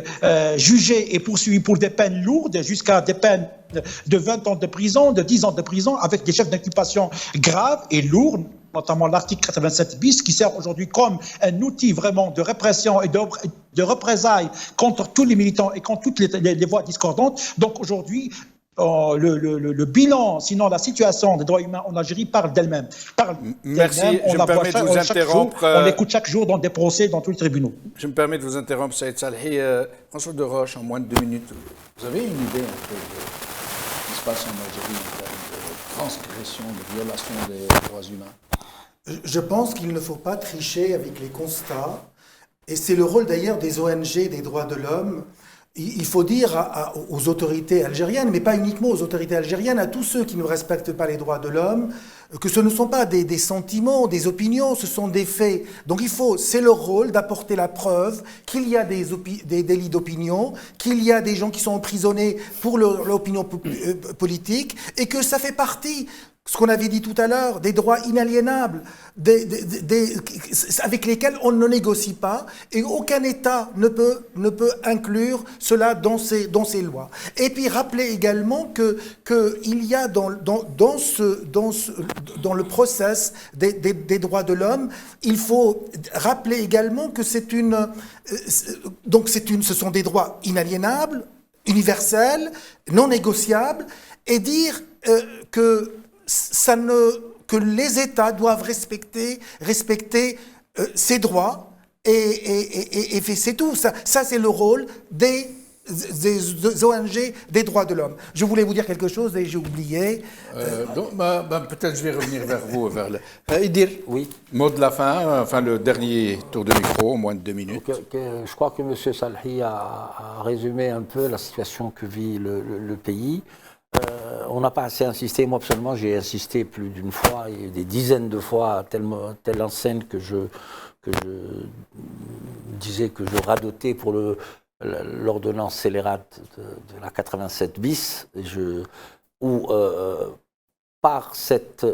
jugés et poursuivis pour des peines lourdes, jusqu'à des peines de 20 ans de prison, de 10 ans de prison, avec des chefs d'inculpation graves et lourds, notamment l'article 87 bis, qui sert aujourd'hui comme un outil vraiment de répression et de représailles contre tous les militants et contre toutes les voix discordantes. Donc aujourd'hui, le bilan, sinon la situation des droits humains en Algérie parle d'elle-même. Merci, je me permets de vous interrompre. On l'écoute chaque jour dans des procès, dans tous les tribunaux. Je me permets de vous interrompre, Saïd Salhi. François de Roche, en moins de 2 minutes, vous avez une idée un peu de ce qui se passe en Algérie en termes de transgression, de violation des droits humains? Je pense qu'il ne faut pas tricher avec les constats, et c'est le rôle d'ailleurs des ONG des droits de l'homme. Il faut dire aux autorités algériennes, mais pas uniquement aux autorités algériennes, à tous ceux qui ne respectent pas les droits de l'homme, que ce ne sont pas des sentiments, des opinions, ce sont des faits. Donc c'est leur rôle d'apporter la preuve qu'il y a des délits d'opinion, qu'il y a des gens qui sont emprisonnés pour leur opinion politique, et que ça fait partie, ce qu'on avait dit tout à l'heure, des droits inaliénables, avec lesquels on ne négocie pas, et aucun État ne peut inclure cela dans ses lois. Et puis rappeler également qu'il y a dans le process des droits de l'homme, il faut rappeler également que ce sont des droits inaliénables, universels, non négociables, et dire que les États doivent respecter ces droits et c'est tout. Ça c'est le rôle des ONG des droits de l'homme. Je voulais vous dire quelque chose et j'ai oublié. Peut-être je vais revenir vers vous. Idir, oui. Mot de la fin, enfin le dernier tour de micro, moins de 2 minutes. Je crois que M. Salhi a résumé un peu la situation que vit le pays. On n'a pas assez insisté, moi personnellement j'ai insisté plus d'une fois, et des dizaines de fois à telle enseigne que je disais que je radotais pour l'ordonnance scélérate de la 87 bis, où par cette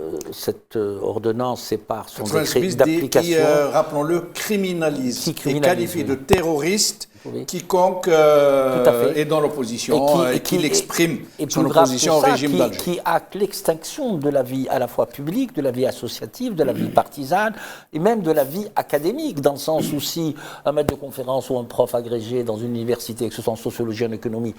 ordonnance et par son décret d'application, qui, rappelons-le, criminalise et qualifie de terroriste quiconque est dans l'opposition et qui exprime son opposition au régime d'Alger. Qui acte l'extinction de la vie à la fois publique, de la vie associative, de la vie partisane et même de la vie académique, dans le sens où si un maître de conférence ou un prof agrégé dans une université, que ce soit en sociologie, en économie,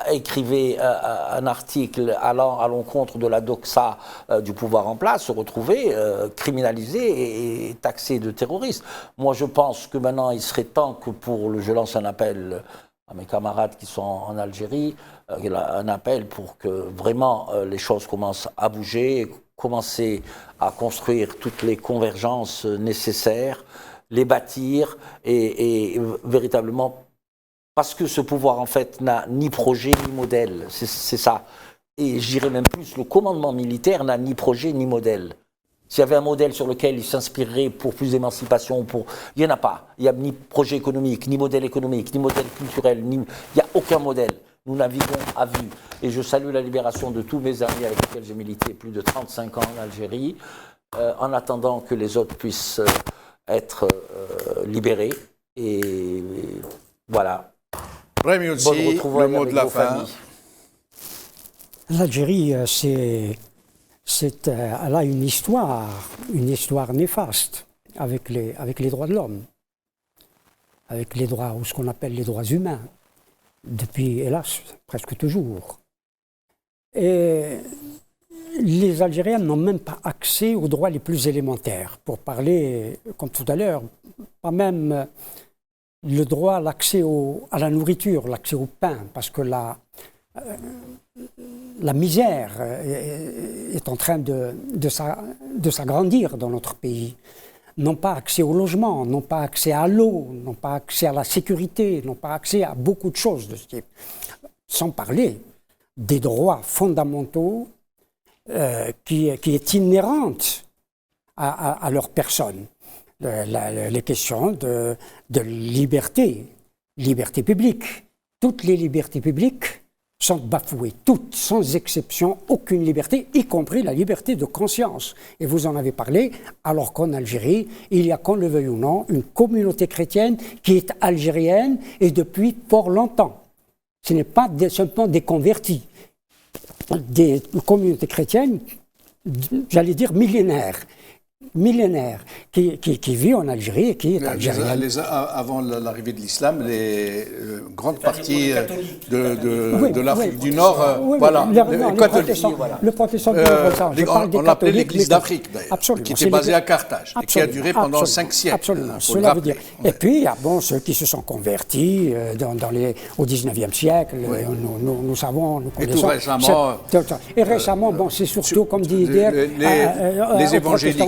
écrivait un article allant à l'encontre de la doxa du pouvoir en place, se retrouvait criminalisé et taxé de terroriste. Moi je pense que maintenant il serait temps que je lance un appel à mes camarades qui sont en Algérie, un appel pour que vraiment les choses commencent à bouger, commencer à construire toutes les convergences nécessaires, les bâtir et véritablement, parce que ce pouvoir en fait n'a ni projet ni modèle, c'est ça. Et j'irais même plus, le commandement militaire n'a ni projet ni modèle. S'il y avait un modèle sur lequel il s'inspirerait pour plus d'émancipation, il n'y en a pas. Il n'y a ni projet économique, ni modèle culturel, il n'y a aucun modèle. Nous naviguons à vue. Et je salue la libération de tous mes amis avec lesquels j'ai milité plus de 35 ans en Algérie, en attendant que les autres puissent être libérés. Et voilà. Brahim Younsi, le mot de la fin. L'Algérie, elle a une histoire néfaste avec les droits de l'homme, avec les droits, ou ce qu'on appelle les droits humains, depuis, hélas, presque toujours. Et les Algériens n'ont même pas accès aux droits les plus élémentaires. Pour parler, comme tout à l'heure, pas même le droit à l'accès à la nourriture, l'accès au pain, parce que la misère est en train de s'agrandir dans notre pays. N'ont pas accès au logement, n'ont pas accès à l'eau, n'ont pas accès à la sécurité, n'ont pas accès à beaucoup de choses de ce type. Sans parler des droits fondamentaux qui est inhérente à leur personne. Les questions de liberté publique. Toutes les libertés publiques sont bafouées, toutes, sans exception, aucune liberté, y compris la liberté de conscience. Et vous en avez parlé, alors qu'en Algérie, il y a, qu'on le veuille ou non, une communauté chrétienne qui est algérienne et depuis fort longtemps. Ce n'est pas simplement des convertis, des communautés chrétiennes, j'allais dire millénaires. millénaire qui vit en Algérie et qui est algérien. Avant l'arrivée de l'islam, les grandes parties de l'Afrique du Nord, voilà, les catholiques. Le protestantisme, on l'appelait l'Église d'Afrique, d'ailleurs, qui était basée à Carthage et qui a duré pendant 5 siècles. Absolument, cela veut dire. Et puis, il y a ceux qui se sont convertis au XIXe siècle, nous savons, nous connaissons. Et tout récemment... Et récemment, c'est surtout, comme dit hier, les évangéliques.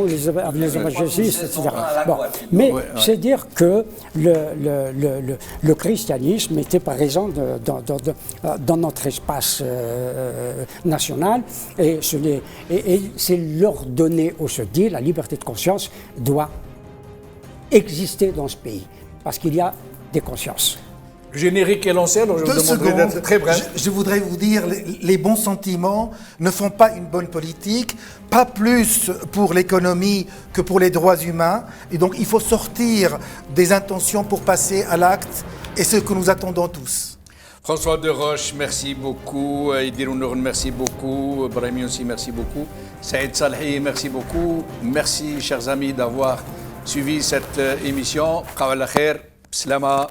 Les évangélistes, etc. Bon, mais c'est dire que le christianisme était présent dans notre espace national et c'est leur donner au se dire la liberté de conscience doit exister dans ce pays parce qu'il y a des consciences. Le générique est lancé, alors je vous demanderai d'être très bref. Je voudrais vous dire, les bons sentiments ne font pas une bonne politique, pas plus pour l'économie que pour les droits humains. Et donc il faut sortir des intentions pour passer à l'acte, et ce que nous attendons tous. François Deroche, merci beaucoup. Idir Nourn, merci beaucoup. Brahim Younsi, merci beaucoup. Saïd Salhi, merci beaucoup. Merci, chers amis, d'avoir suivi cette émission. Qawala khair, Slama.